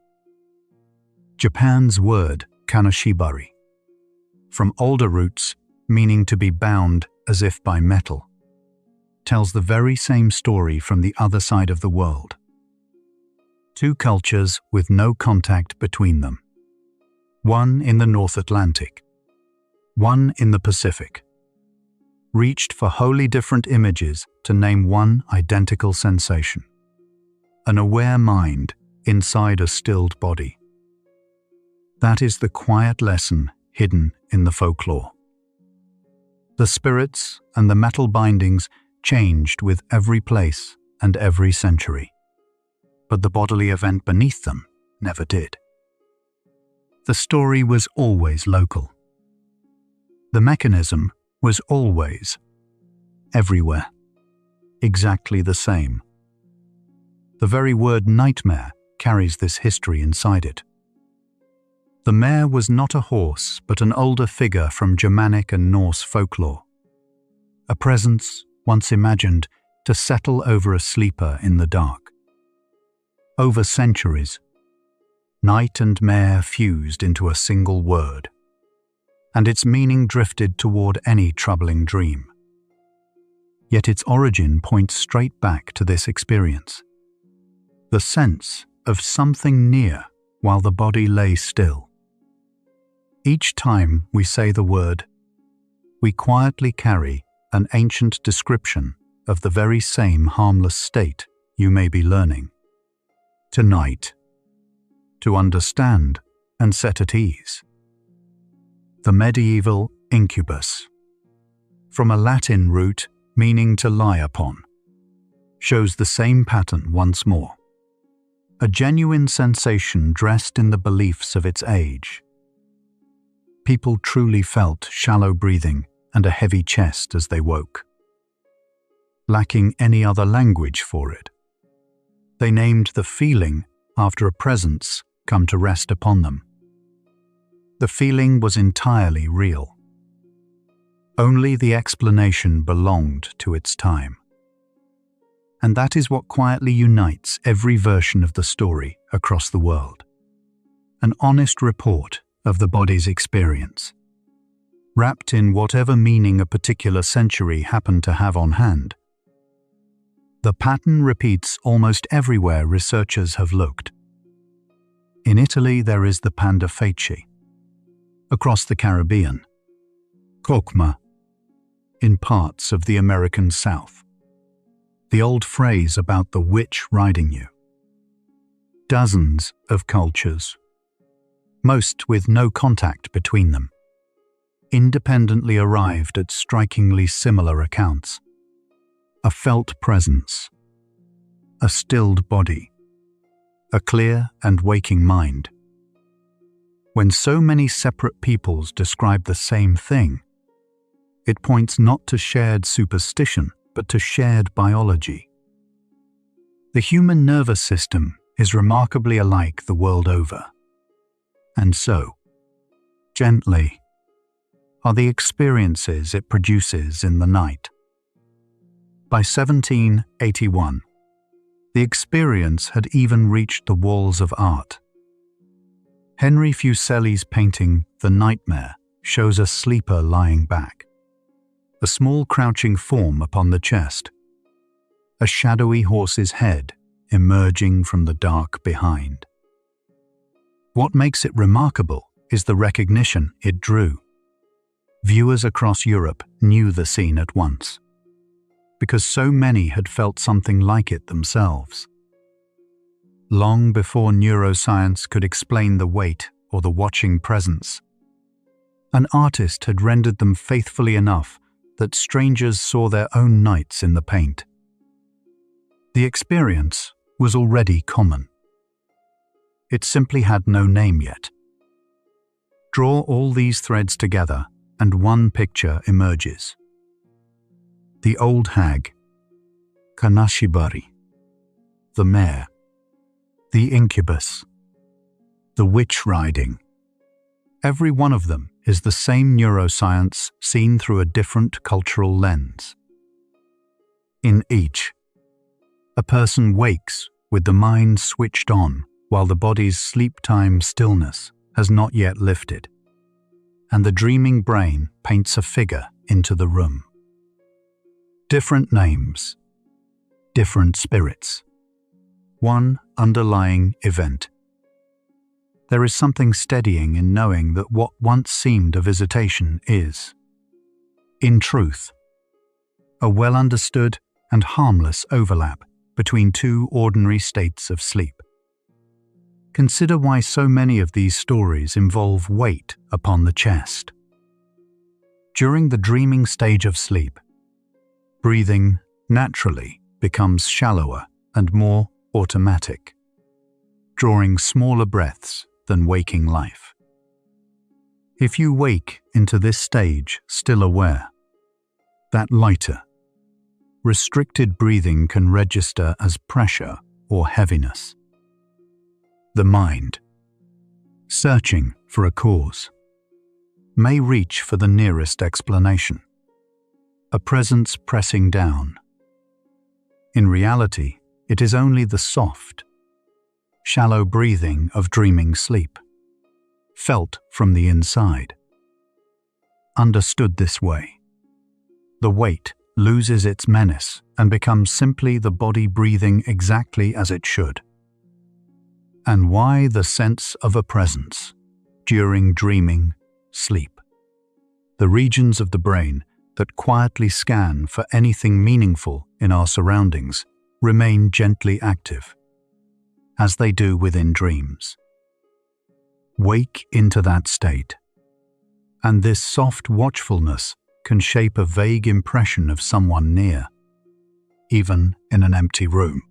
Japan's word Kanashibari, from older roots meaning to be bound as if by metal, tells the very same story from the other side of the world. Two cultures with no contact between them. One in the North Atlantic, one in the Pacific, reached for wholly different images to name one identical sensation. An aware mind inside a stilled body. That is the quiet lesson hidden in the folklore. The spirits and the metal bindings changed with every place and every century, but the bodily event beneath them never did. The story was always local. The mechanism was always, everywhere, exactly the same. The very word nightmare carries this history inside it. The mare was not a horse, but an older figure from Germanic and Norse folklore. A presence once imagined to settle over a sleeper in the dark. Over centuries, night and mare fused into a single word, and its meaning drifted toward any troubling dream. Yet its origin points straight back to this experience. The sense of something near while the body lay still. Each time we say the word, we quietly carry an ancient description of the very same harmless state you may be learning. Tonight, to understand and set at ease. The medieval incubus, from a Latin root meaning to lie upon, shows the same pattern once more. A genuine sensation dressed in the beliefs of its age. People truly felt shallow breathing and a heavy chest as they woke. Lacking any other language for it, they named the feeling after a presence come to rest upon them. The feeling was entirely real. Only the explanation belonged to its time. And that is what quietly unites every version of the story across the world. An honest report of the body's experience, wrapped in whatever meaning a particular century happened to have on hand. The pattern repeats almost everywhere researchers have looked. In Italy there is the panda feci. Across the Caribbean, kokma. In parts of the American South. The old phrase about the witch riding you. Dozens of cultures, most with no contact between them, independently arrived at strikingly similar accounts. A felt presence, a stilled body, a clear and waking mind. When so many separate peoples describe the same thing, it points not to shared superstition, but to shared biology. The human nervous system is remarkably alike the world over. And so, gently, are the experiences it produces in the night. By 1781, the experience had even reached the walls of art. Henry Fuseli's painting The Nightmare shows a sleeper lying back, a small crouching form upon the chest, a shadowy horse's head emerging from the dark behind. What makes it remarkable is the recognition it drew. Viewers across Europe knew the scene at once, because so many had felt something like it themselves. Long before neuroscience could explain the weight or the watching presence, an artist had rendered them faithfully enough that strangers saw their own nights in the paint. The experience was already common. It simply had no name yet. Draw all these threads together and one picture emerges. The Old Hag, Kanashibari, the mare, the incubus, the witch riding. Every one of them is the same neuroscience seen through a different cultural lens. In each, a person wakes with the mind switched on while the body's sleep-time stillness has not yet lifted. and the dreaming brain paints a figure into the room. Different names, different spirits, one underlying event. There is something steadying in knowing that what once seemed a visitation is, in truth, a well-understood and harmless overlap between two ordinary states of sleep. Consider why so many of these stories involve weight upon the chest. During the dreaming stage of sleep, breathing naturally becomes shallower and more automatic, drawing smaller breaths than waking life. If you wake into this stage still aware, that lighter, restricted breathing can register as pressure or heaviness. The mind, searching for a cause, may reach for the nearest explanation, a presence pressing down. In reality, it is only the soft, shallow breathing of dreaming sleep, felt from the inside. Understood this way, the weight loses its menace and becomes simply the body breathing exactly as it should. And why the sense of a presence during dreaming sleep? The regions of the brain that quietly scan for anything meaningful in our surroundings remain gently active, as they do within dreams. Wake into that state, and this soft watchfulness can shape a vague impression of someone near, even in an empty room.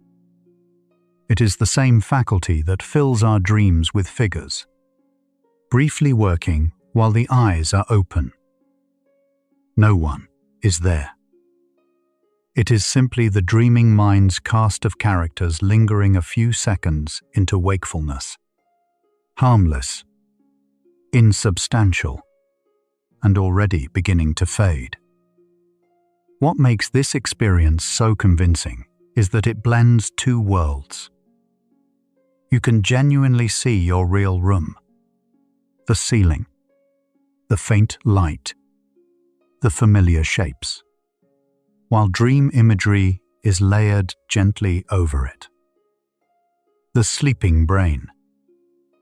It is the same faculty that fills our dreams with figures, briefly working while the eyes are open. No one is there. It is simply the dreaming mind's cast of characters lingering a few seconds into wakefulness, harmless, insubstantial, and already beginning to fade. What makes this experience so convincing is that it blends two worlds. You can genuinely see your real room, the ceiling, the faint light, the familiar shapes, while dream imagery is layered gently over it. The sleeping brain,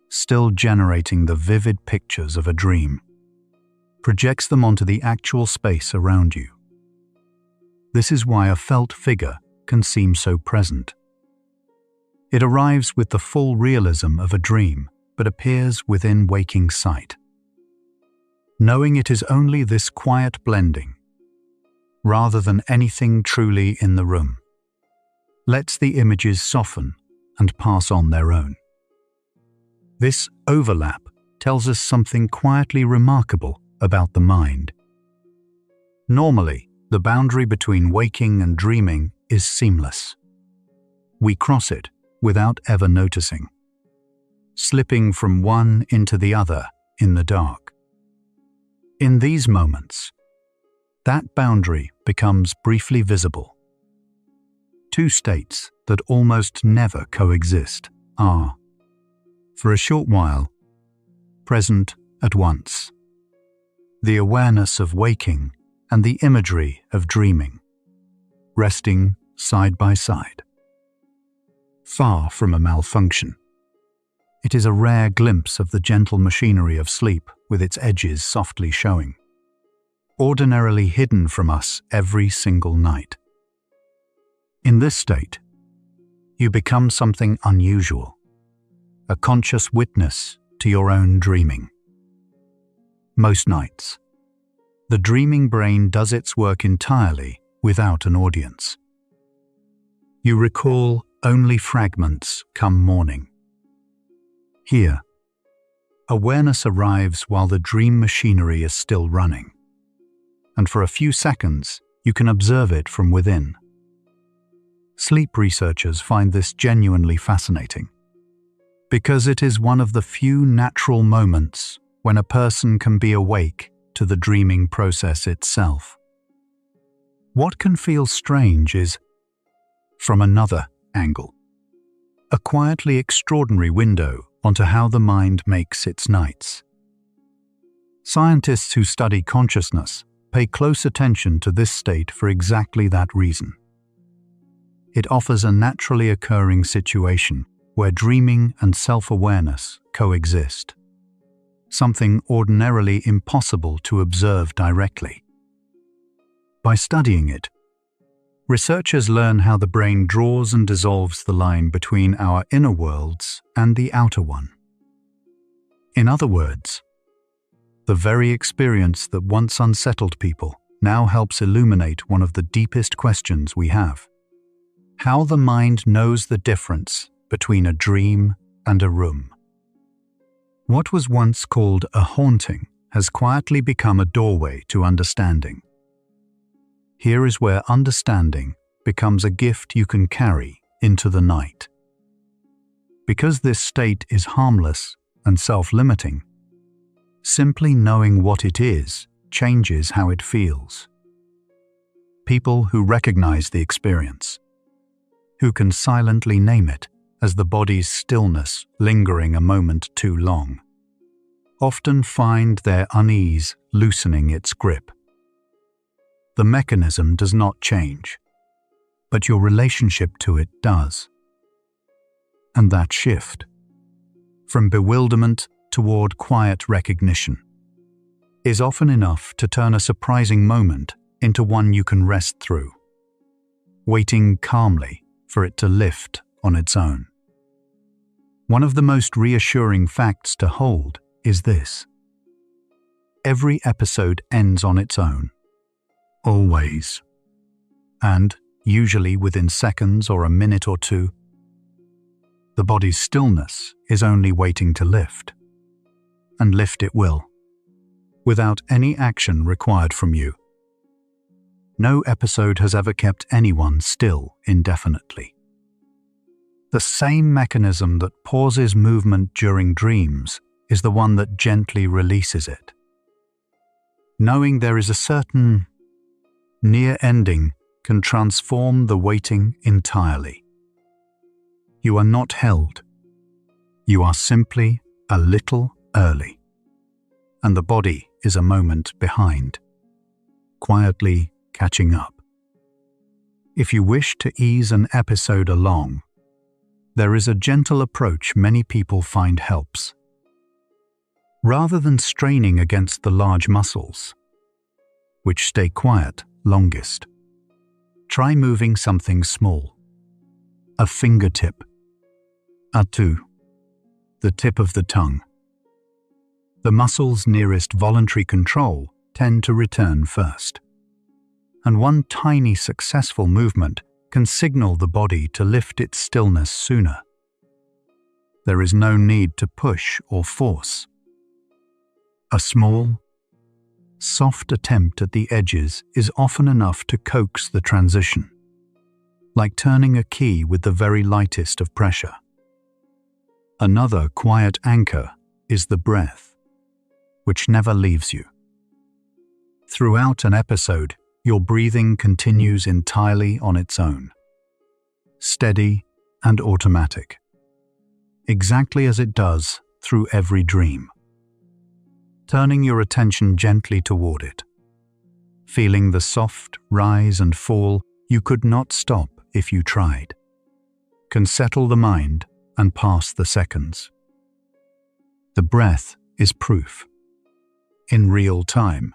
still generating the vivid pictures of a dream, projects them onto the actual space around you. This is why a felt figure can seem so present. It arrives with the full realism of a dream, but appears within waking sight. Knowing it is only this quiet blending, rather than anything truly in the room, lets the images soften and pass on their own. This overlap tells us something quietly remarkable about the mind. Normally, the boundary between waking and dreaming is seamless. We cross it without ever noticing, slipping from one into the other in the dark. In these moments, that boundary becomes briefly visible. Two states that almost never coexist are, for a short while, present at once. The awareness of waking and the imagery of dreaming, resting side by side. Far from a malfunction, it is a rare glimpse of the gentle machinery of sleep with its edges softly showing, ordinarily hidden from us every single night. In this state, you become something unusual, a conscious witness to your own dreaming. Most nights, the dreaming brain does its work entirely without an audience. You recall only fragments come morning. Here, awareness arrives while the dream machinery is still running, and for a few seconds you can observe it from within. Sleep researchers find this genuinely fascinating, because it is one of the few natural moments when a person can be awake to the dreaming process itself. What can feel strange is, from another angle, a quietly extraordinary window onto how the mind makes its nights. Scientists who study consciousness pay close attention to this state for exactly that reason. It offers a naturally occurring situation where dreaming and self-awareness coexist, something ordinarily impossible to observe directly. By studying it, researchers learn how the brain draws and dissolves the line between our inner worlds and the outer one. In other words, the very experience that once unsettled people now helps illuminate one of the deepest questions we have: how the mind knows the difference between a dream and a room. What was once called a haunting has quietly become a doorway to understanding. Here is where understanding becomes a gift you can carry into the night. Because this state is harmless and self-limiting, simply knowing what it is changes how it feels. People who recognize the experience, who can silently name it as the body's stillness lingering a moment too long, often find their unease loosening its grip. The mechanism does not change, but your relationship to it does. And that shift, from bewilderment toward quiet recognition, is often enough to turn a surprising moment into one you can rest through, waiting calmly for it to lift on its own. One of the most reassuring facts to hold is this: every episode ends on its own, always, and usually within seconds or a minute or two. The body's stillness is only waiting to lift, and lift it will, without any action required from you. No episode has ever kept anyone still indefinitely. The same mechanism that pauses movement during dreams is the one that gently releases it. Knowing there is a certain near ending can transform the waiting entirely. You are not held. You are simply a little early, and the body is a moment behind, quietly catching up. If you wish to ease an episode along, there is a gentle approach many people find helps. Rather than straining against the large muscles, which stay quiet longest, try moving something small. A fingertip, a toe, the tip of the tongue. The muscles nearest voluntary control tend to return first, and one tiny successful movement can signal the body to lift its stillness sooner. There is no need to push or force. A small, soft attempt at the edges is often enough to coax the transition, like turning a key with the very lightest of pressure. Another quiet anchor is the breath, which never leaves you. Throughout an episode, your breathing continues entirely on its own, steady and automatic, exactly as it does through every dream. Turning your attention gently toward it, feeling the soft rise and fall you could not stop if you tried, can settle the mind and pass the seconds. The breath is proof, in real time,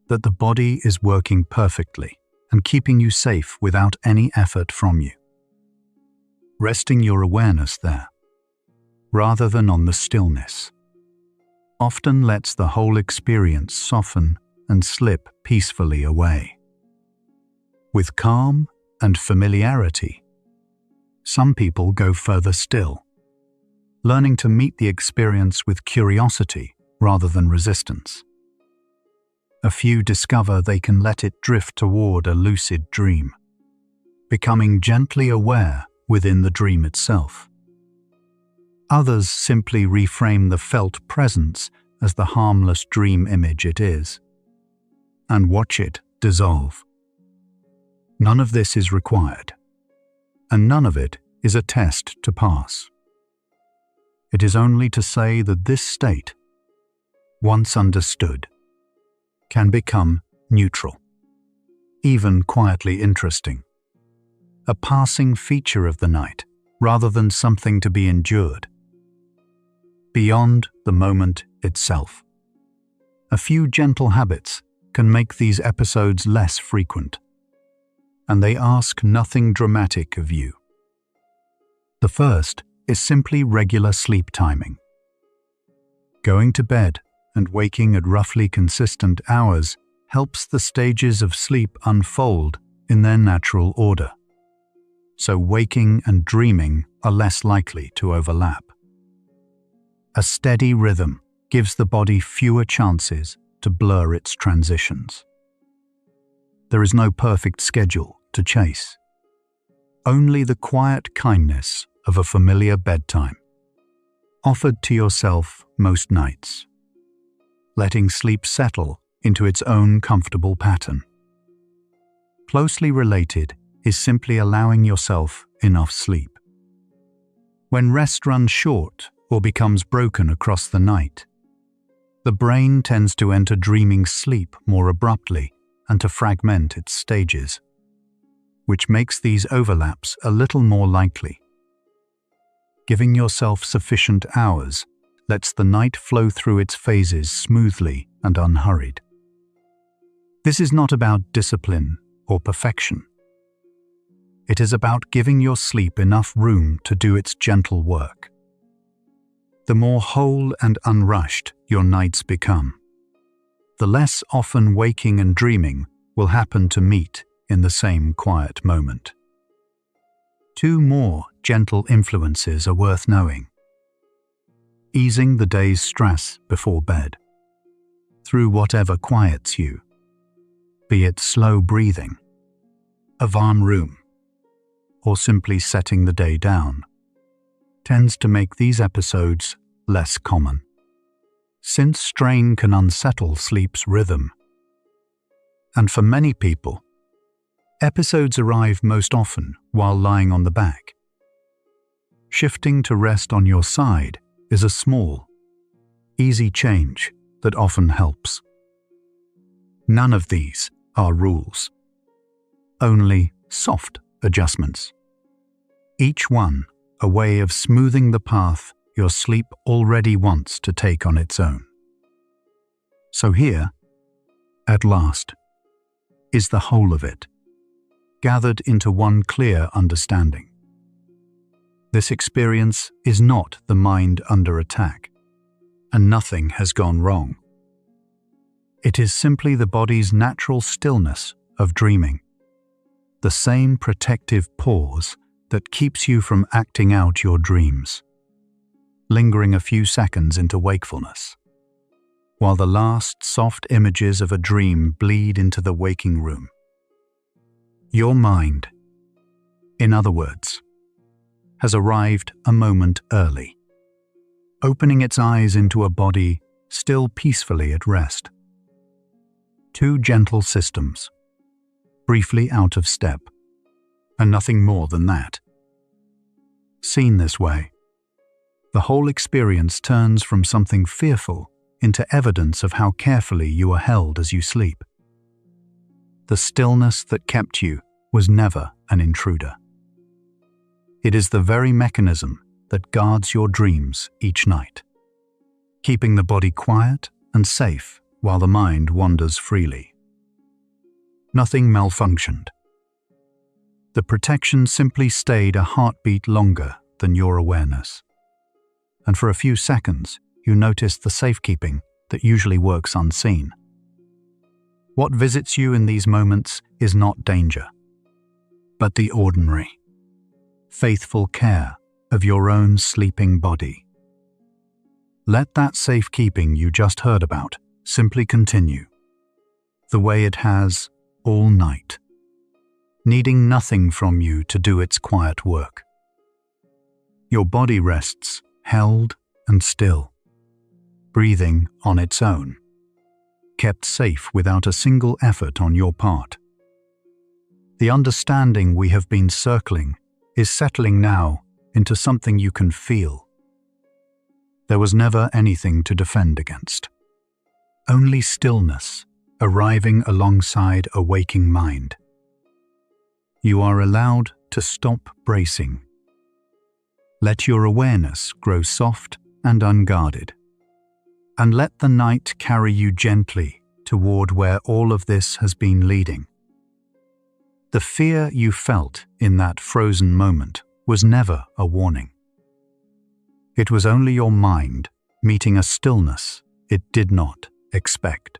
that the body is working perfectly and keeping you safe without any effort from you. Resting your awareness there, rather than on the stillness, often lets the whole experience soften and slip peacefully away. With calm and familiarity, some people go further still, learning to meet the experience with curiosity rather than resistance. A few discover they can let it drift toward a lucid dream, becoming gently aware within the dream itself. Others simply reframe the felt presence as the harmless dream image it is, and watch it dissolve. None of this is required, and none of it is a test to pass. It is only to say that this state, once understood, can become neutral, even quietly interesting, a passing feature of the night rather than something to be endured. Beyond the moment itself, a few gentle habits can make these episodes less frequent, and they ask nothing dramatic of you. The first is simply regular sleep timing. Going to bed and waking at roughly consistent hours helps the stages of sleep unfold in their natural order, so waking and dreaming are less likely to overlap. A steady rhythm gives the body fewer chances to blur its transitions. There is no perfect schedule to chase, only the quiet kindness of a familiar bedtime, offered to yourself most nights, letting sleep settle into its own comfortable pattern. Closely related is simply allowing yourself enough sleep. When rest runs short or becomes broken across the night, the brain tends to enter dreaming sleep more abruptly and to fragment its stages, which makes these overlaps a little more likely. Giving yourself sufficient hours lets the night flow through its phases smoothly and unhurried. This is not about discipline or perfection. It is about giving your sleep enough room to do its gentle work. The more whole and unrushed your nights become, the less often waking and dreaming will happen to meet in the same quiet moment. Two more gentle influences are worth knowing. Easing the day's stress before bed, through whatever quiets you, be it slow breathing, a warm room, or simply setting the day down, tends to make these episodes less common, since strain can unsettle sleep's rhythm. And for many people, episodes arrive most often while lying on the back. Shifting to rest on your side is a small, easy change that often helps. None of these are rules, only soft adjustments, each one a way of smoothing the path your sleep already wants to take on its own. So here, at last, is the whole of it, gathered into one clear understanding. This experience is not the mind under attack, and nothing has gone wrong. It is simply the body's natural stillness of dreaming, the same protective pause that keeps you from acting out your dreams, lingering a few seconds into wakefulness, while the last soft images of a dream bleed into the waking room. Your mind, in other words, has arrived a moment early, opening its eyes into a body still peacefully at rest. Two gentle systems, briefly out of step, and nothing more than that. Seen this way, the whole experience turns from something fearful into evidence of how carefully you are held as you sleep. The stillness that kept you was never an intruder. It is the very mechanism that guards your dreams each night, keeping the body quiet and safe while the mind wanders freely. Nothing malfunctioned. The protection simply stayed a heartbeat longer than your awareness. And for a few seconds, you noticed the safekeeping that usually works unseen. What visits you in these moments is not danger, but the ordinary, faithful care of your own sleeping body. Let that safekeeping you just heard about simply continue, the way it has all night, needing nothing from you to do its quiet work. Your body rests, held and still, breathing on its own, kept safe without a single effort on your part. The understanding we have been circling is settling now into something you can feel. There was never anything to defend against, only stillness arriving alongside a waking mind. You are allowed to stop bracing. Let your awareness grow soft and unguarded, and let the night carry you gently toward where all of this has been leading. The fear you felt in that frozen moment was never a warning. It was only your mind meeting a stillness it did not expect.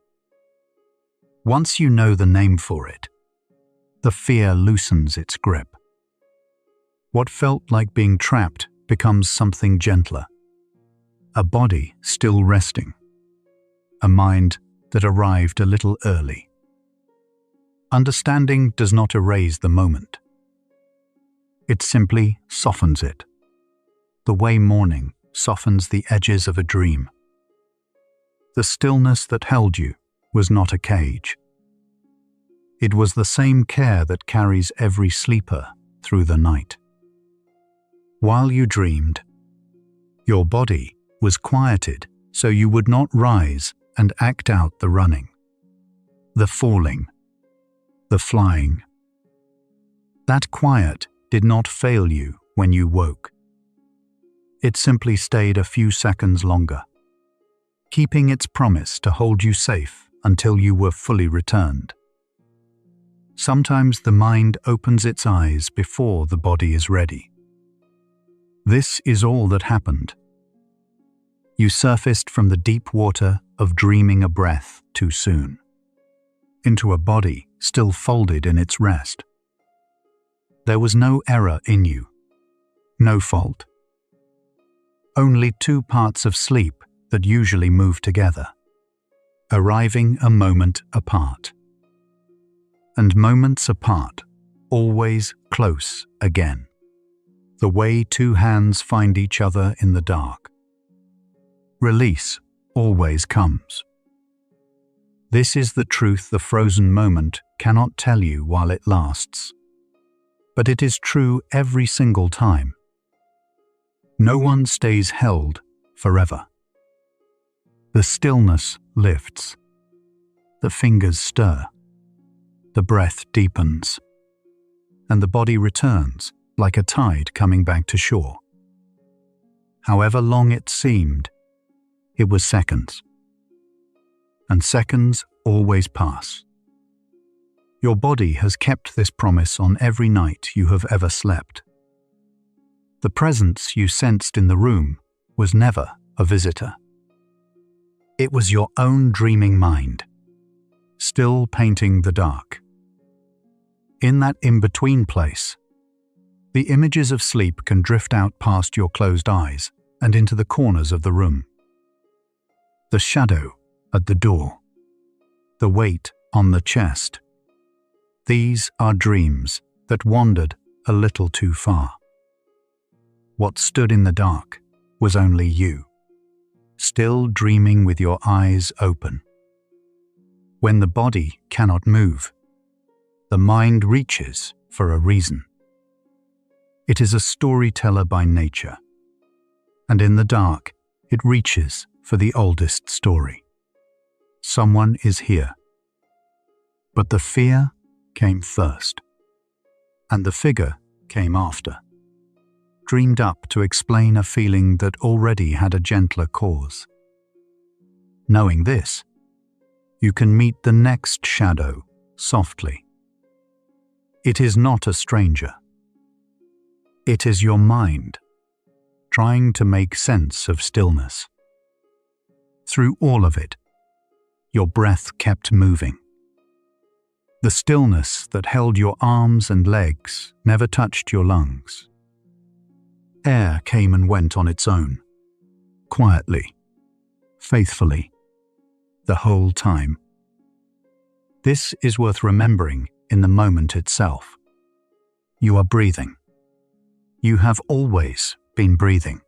Once you know the name for it, the fear loosens its grip. What felt like being trapped becomes something gentler. A body still resting. A mind that arrived a little early. Understanding does not erase the moment. It simply softens it, the way morning softens the edges of a dream. The stillness that held you was not a cage. It was the same care that carries every sleeper through the night. While you dreamed, your body was quieted so you would not rise and act out the running, the falling, the flying. That quiet did not fail you when you woke. It simply stayed a few seconds longer, keeping its promise to hold you safe until you were fully returned. Sometimes the mind opens its eyes before the body is ready. This is all that happened. You surfaced from the deep water of dreaming a breath too soon, into a body still folded in its rest. There was no error in you, no fault. Only two parts of sleep that usually move together, arriving a moment apart. And moments apart, always close again. The way two hands find each other in the dark. Release always comes. This is the truth the frozen moment cannot tell you while it lasts. But it is true every single time. No one stays held forever. The stillness lifts. The fingers stir. The breath deepens. And the body returns like a tide coming back to shore. However long it seemed, it was seconds. And seconds always pass. Your body has kept this promise on every night you have ever slept. The presence you sensed in the room was never a visitor. It was your own dreaming mind, still painting the dark. In that in-between place, the images of sleep can drift out past your closed eyes and into the corners of the room. The shadow at the door, the weight on the chest. These are dreams that wandered a little too far. What stood in the dark was only you, still dreaming with your eyes open. When the body cannot move, the mind reaches for a reason. It is a storyteller by nature, and in the dark, it reaches for the oldest story. Someone is here. But the fear came first, and the figure came after, dreamed up to explain a feeling that already had a gentler cause. Knowing this, you can meet the next shadow softly. It is not a stranger. It is your mind, trying to make sense of stillness. Through all of it, your breath kept moving. The stillness that held your arms and legs never touched your lungs. Air came and went on its own, quietly, faithfully, the whole time. This is worth remembering in the moment itself. You are breathing. You have always been breathing.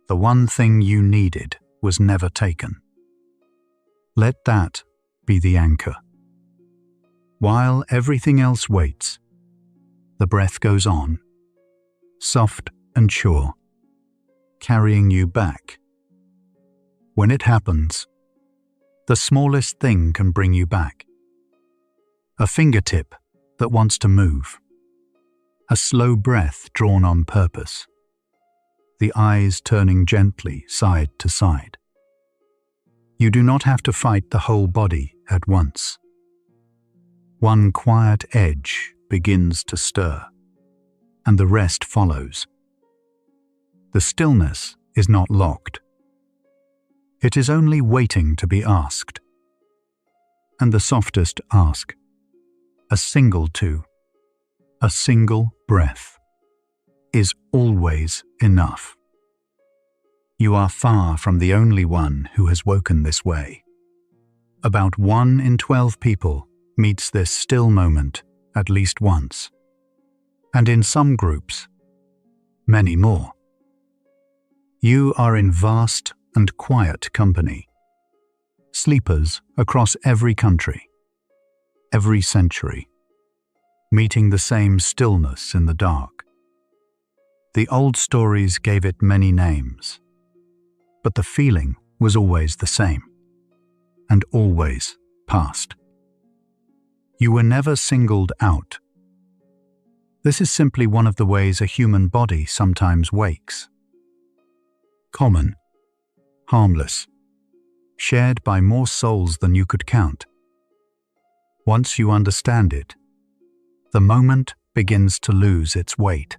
The one thing you needed was never taken. Let that be the anchor. While everything else waits, the breath goes on, soft and sure, carrying you back. When it happens, The smallest thing can bring you back. A fingertip that wants to move. A slow breath drawn on purpose. The eyes turning gently side to side. You do not have to fight the whole body at once. One quiet edge begins to stir, and the rest follows. The stillness is not locked. It is only waiting to be asked. And the softest ask, a single two, a single breath, is always enough. You are far from the only one who has woken this way. About 1 in 12 people meets this still moment at least once, and in some groups, many more. You are in vast and quiet company, sleepers across every country, every century, meeting the same stillness in the dark. The old stories gave it many names, but the feeling was always the same, and always past. You were never singled out. This is simply one of the ways a human body sometimes wakes. Common, harmless, shared by more souls than you could count. Once you understand it, the moment begins to lose its weight.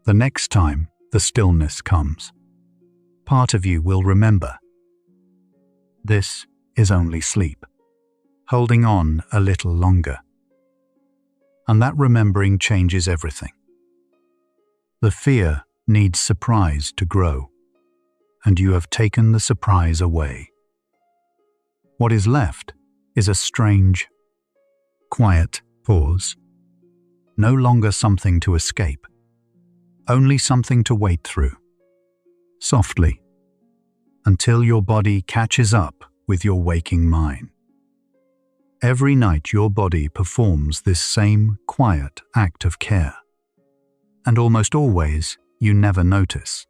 The next time the stillness comes, part of you will remember. This is only sleep, holding on a little longer. And that remembering changes everything. The fear needs surprise to grow, and you have taken the surprise away. What is left is a strange, quiet pause. No longer something to escape, only something to wait through, softly, until your body catches up with your waking mind. Every night your body performs this same quiet act of care, and almost always you never notice.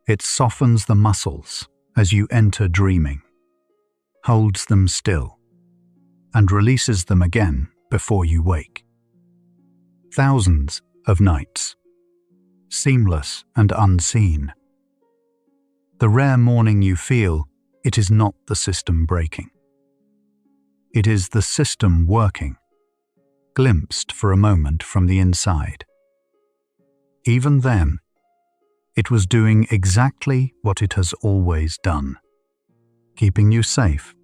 It softens the muscles as you enter dreaming, holds them still, and releases them again before you wake. Thousands of nights, seamless and unseen. The rare morning you feel, it is not the system breaking. It is the system working, glimpsed for a moment from the inside. Even then, it was doing exactly what it has always done, keeping you safe.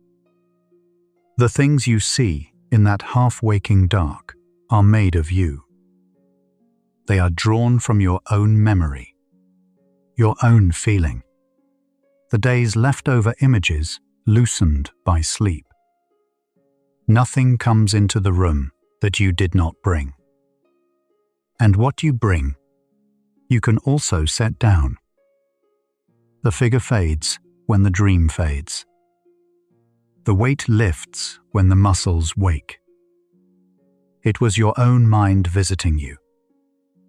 The things you see in that half-waking dark are made of you. They are drawn from your own memory, your own feeling, the day's leftover images loosened by sleep. Nothing comes into the room that you did not bring. And what you bring, you can also set down. The figure fades when the dream fades. The weight lifts when the muscles wake. It was your own mind visiting you,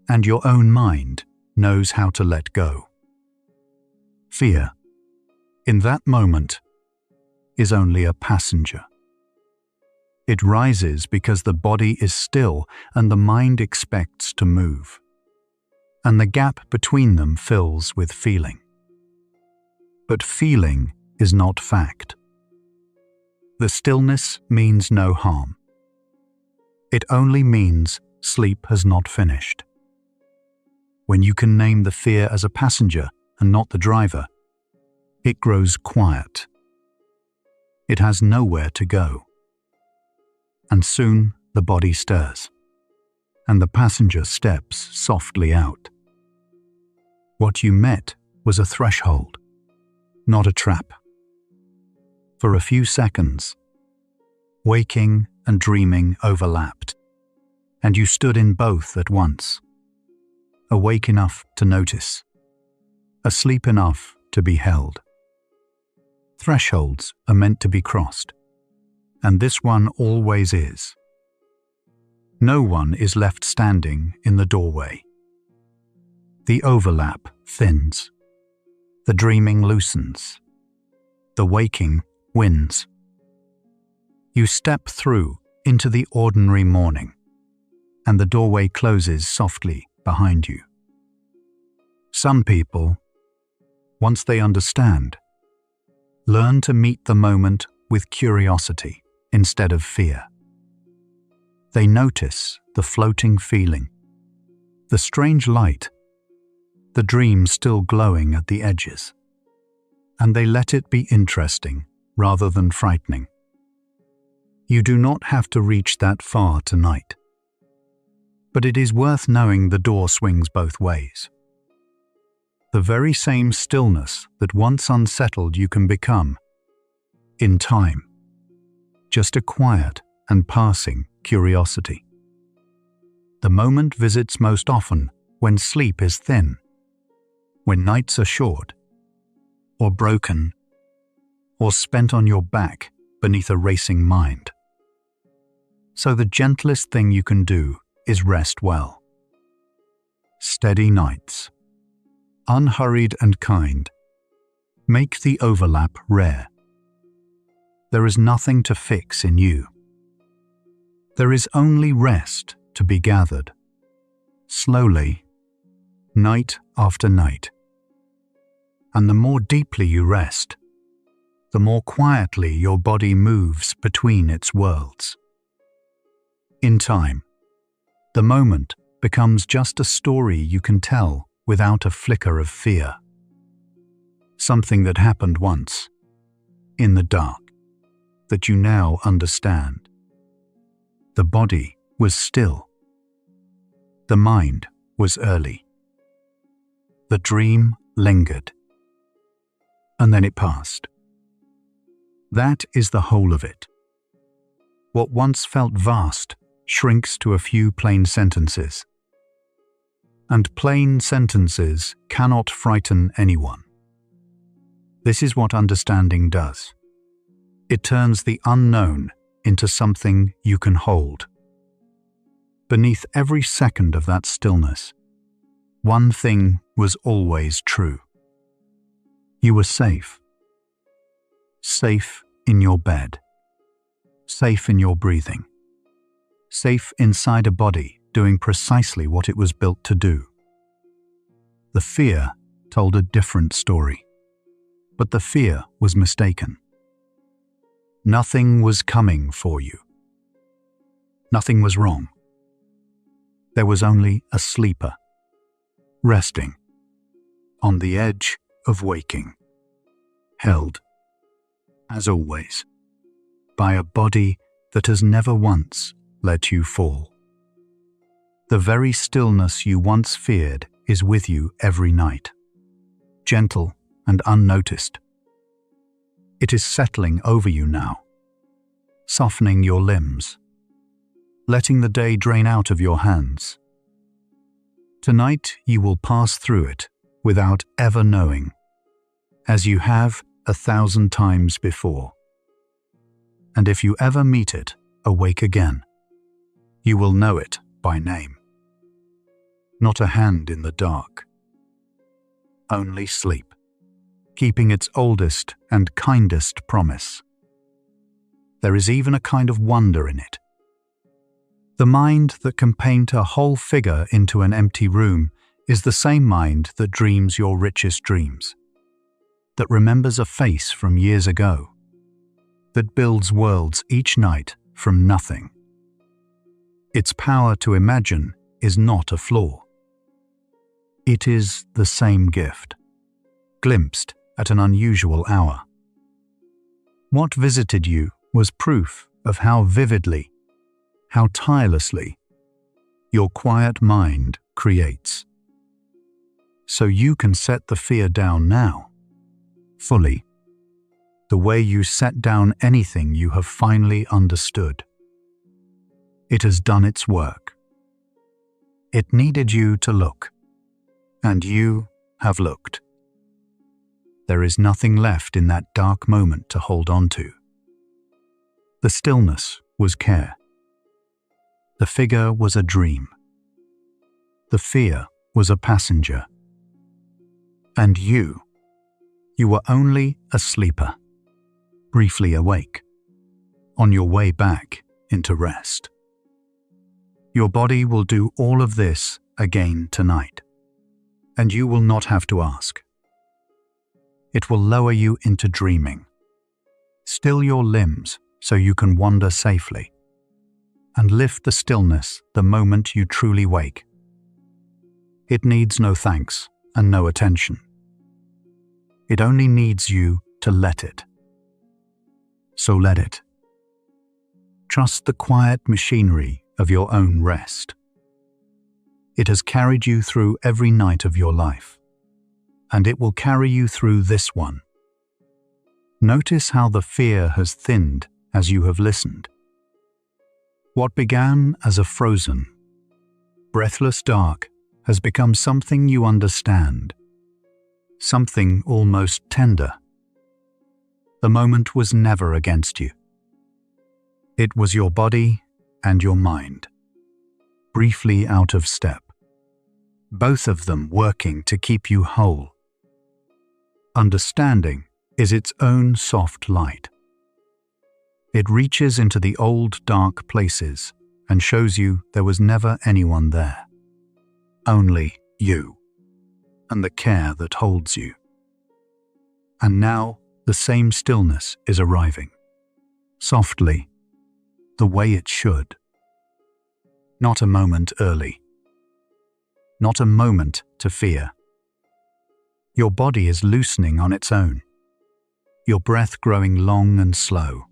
and your own mind knows how to let go. Fear, in that moment, is only a passenger. It rises because the body is still and the mind expects to move, and the gap between them fills with feeling. But feeling is not fact. The stillness means no harm. It only means sleep has not finished. When you can name the fear as a passenger and not the driver, it grows quiet. It has nowhere to go. And soon the body stirs, and the passenger steps softly out. What you met was a threshold, not a trap. For a few seconds, waking and dreaming overlapped, and you stood in both at once, awake enough to notice, asleep enough to be held. Thresholds are meant to be crossed, and this one always is. No one is left standing in the doorway. The overlap thins. The dreaming loosens. the waking wins. You step through into the ordinary morning, and the doorway closes softly behind you. Some people, once they understand, learn to meet the moment with curiosity instead of fear. They notice the floating feeling, the strange light, the dream still glowing at the edges, and they let it be interesting rather than frightening. You do not have to reach that far tonight, but it is worth knowing the door swings both ways. The very same stillness that once unsettled you can become, in time, just a quiet and passing curiosity. The moment visits most often when sleep is thin, when nights are short, or broken, or spent on your back beneath a racing mind. So the gentlest thing you can do is rest well. Steady nights, unhurried and kind, make the overlap rare. There is nothing to fix in you. There is only rest to be gathered, slowly, night after night. And the more deeply you rest, the more quietly your body moves between its worlds. In time, the moment becomes just a story you can tell without a flicker of fear. Something that happened once, in the dark, that you now understand. The body was still. The mind was early. The dream lingered. And then it passed. That is the whole of it. What once felt vast shrinks to a few plain sentences. And plain sentences cannot frighten anyone. This is what understanding does. It turns the unknown into something you can hold. Beneath every second of that stillness, one thing was always true. You were safe. Safe in your bed. Safe in your breathing. Safe inside a body doing precisely what it was built to do. The fear told a different story, but the fear was mistaken. Nothing was coming for you. Nothing was wrong. There was only a sleeper, resting, on the edge of waking, held, as always, by a body that has never once let you fall. The very stillness you once feared is with you every night, gentle and unnoticed. It is settling over you now, softening your limbs, letting the day drain out of your hands. Tonight you will pass through it without ever knowing, as you have 1,000 times before. And if you ever meet it awake again, you will know it by name. Not a hand in the dark. Only sleep, keeping its oldest and kindest promise. There is even a kind of wonder in it. The mind that can paint a whole figure into an empty room is the same mind that dreams your richest dreams, that remembers a face from years ago, that builds worlds each night from nothing. Its power to imagine is not a flaw. It is the same gift, glimpsed at an unusual hour. What visited you was proof of how vividly, how tirelessly, your quiet mind creates. So you can set the fear down now, fully, the way you set down anything you have finally understood. It has done its work. It needed you to look, and you have looked. There is nothing left in that dark moment to hold on to. The stillness was care. The figure was a dream. The fear was a passenger. And you were only a sleeper, briefly awake, on your way back into rest. Your body will do all of this again tonight, and you will not have to ask. It will lower you into dreaming, still your limbs so you can wander safely, and lift the stillness the moment you truly wake. It needs no thanks and no attention. It only needs you to let it. So let it. Trust the quiet machinery of your own rest. It has carried you through every night of your life, and it will carry you through this one. Notice how the fear has thinned as you have listened. What began as a frozen, breathless dark has become something you understand, something almost tender. The moment was never against you. It was your body and your mind, briefly out of step, both of them working to keep you whole. Understanding is its own soft light. It reaches into the old dark places and shows you there was never anyone there. Only you, and the care that holds you. And now the same stillness is arriving, softly, the way it should. Not a moment early. Not a moment to fear. Your body is loosening on its own, your breath growing long and slow,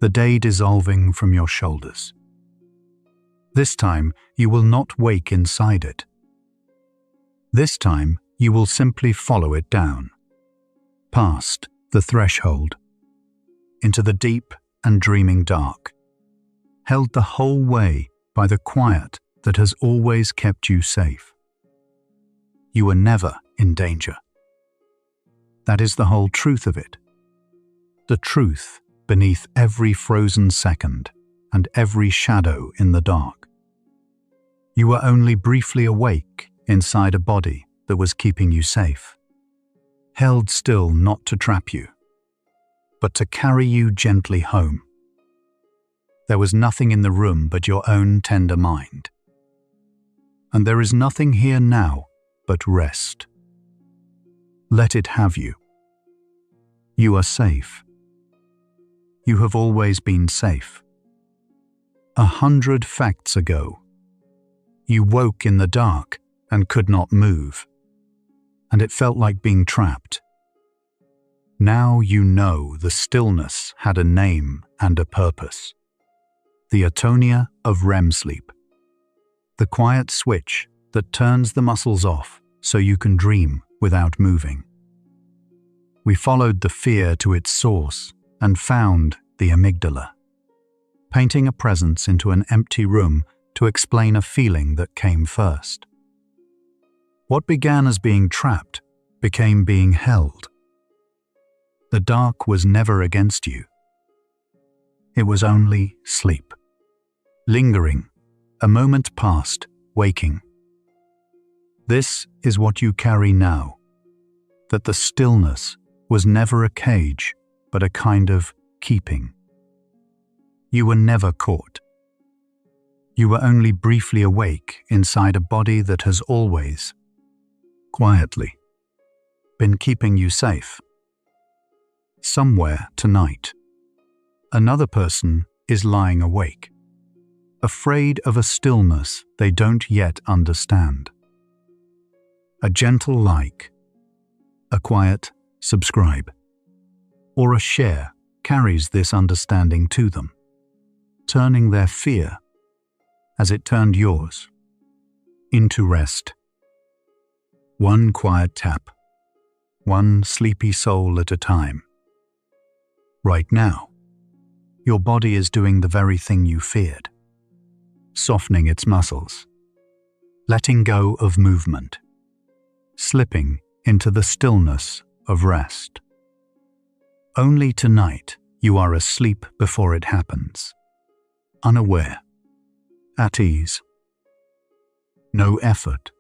the day dissolving from your shoulders. This time you will not wake inside it. This time you will simply follow it down, past the threshold, into the deep and dreaming dark, held the whole way by the quiet that has always kept you safe. You were never in danger. That is the whole truth of it. The truth beneath every frozen second and every shadow in the dark. You were only briefly awake inside a body that was keeping you safe, held still not to trap you, but to carry you gently home. There was nothing in the room but your own tender mind. And there is nothing here now but rest. Let it have you. You are safe. You have always been safe. 100 facts ago, you woke in the dark and could not move, and it felt like being trapped. Now you know the stillness had a name and a purpose. The atonia of REM sleep. The quiet switch that turns the muscles off so you can dream without moving. We followed the fear to its source and found the amygdala, painting a presence into an empty room to explain a feeling that came first. What began as being trapped became being held. The dark was never against you. It was only sleep. Lingering, a moment past, waking. This is what you carry now, that the stillness was never a cage, but a kind of keeping. You were never caught. You were only briefly awake inside a body that has always, quietly, been keeping you safe. Somewhere tonight, another person is lying awake, afraid of a stillness they don't yet understand. A gentle like, a quiet subscribe, or a share carries this understanding to them, turning their fear, as it turned yours, into rest. One quiet tap, one sleepy soul at a time. Right now, your body is doing the very thing you feared, softening its muscles, letting go of movement, slipping into the stillness of rest. Only tonight you are asleep before it happens, unaware, at ease. No effort,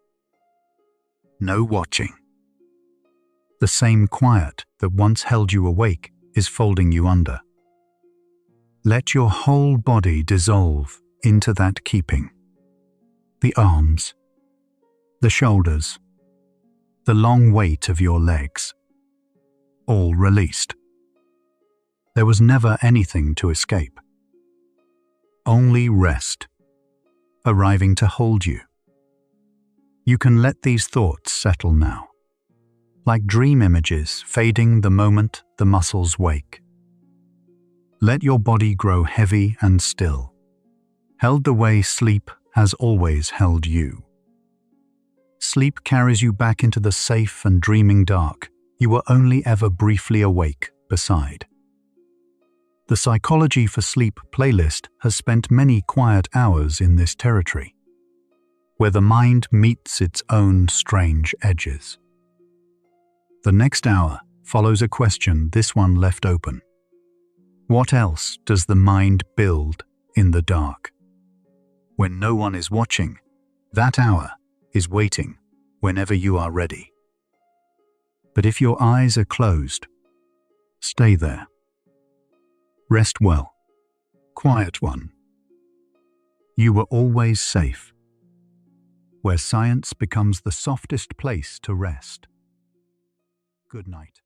no watching. The same quiet that once held you awake is folding you under. Let your whole body dissolve into that keeping. The arms, the shoulders, the long weight of your legs, all released. There was never anything to escape. Only rest, arriving to hold you. You can let these thoughts settle now, like dream images fading the moment the muscles wake. Let your body grow heavy and still, held the way sleep has always held you. Sleep carries you back into the safe and dreaming dark you were only ever briefly awake beside. The Psychology for Sleep playlist has spent many quiet hours in this territory, where the mind meets its own strange edges. The next hour follows a question this one left open. What else does the mind build in the dark? When no one is watching, that hour is waiting whenever you are ready. But if your eyes are closed, stay there. Rest well, quiet one. You were always safe, where science becomes the softest place to rest. Good night.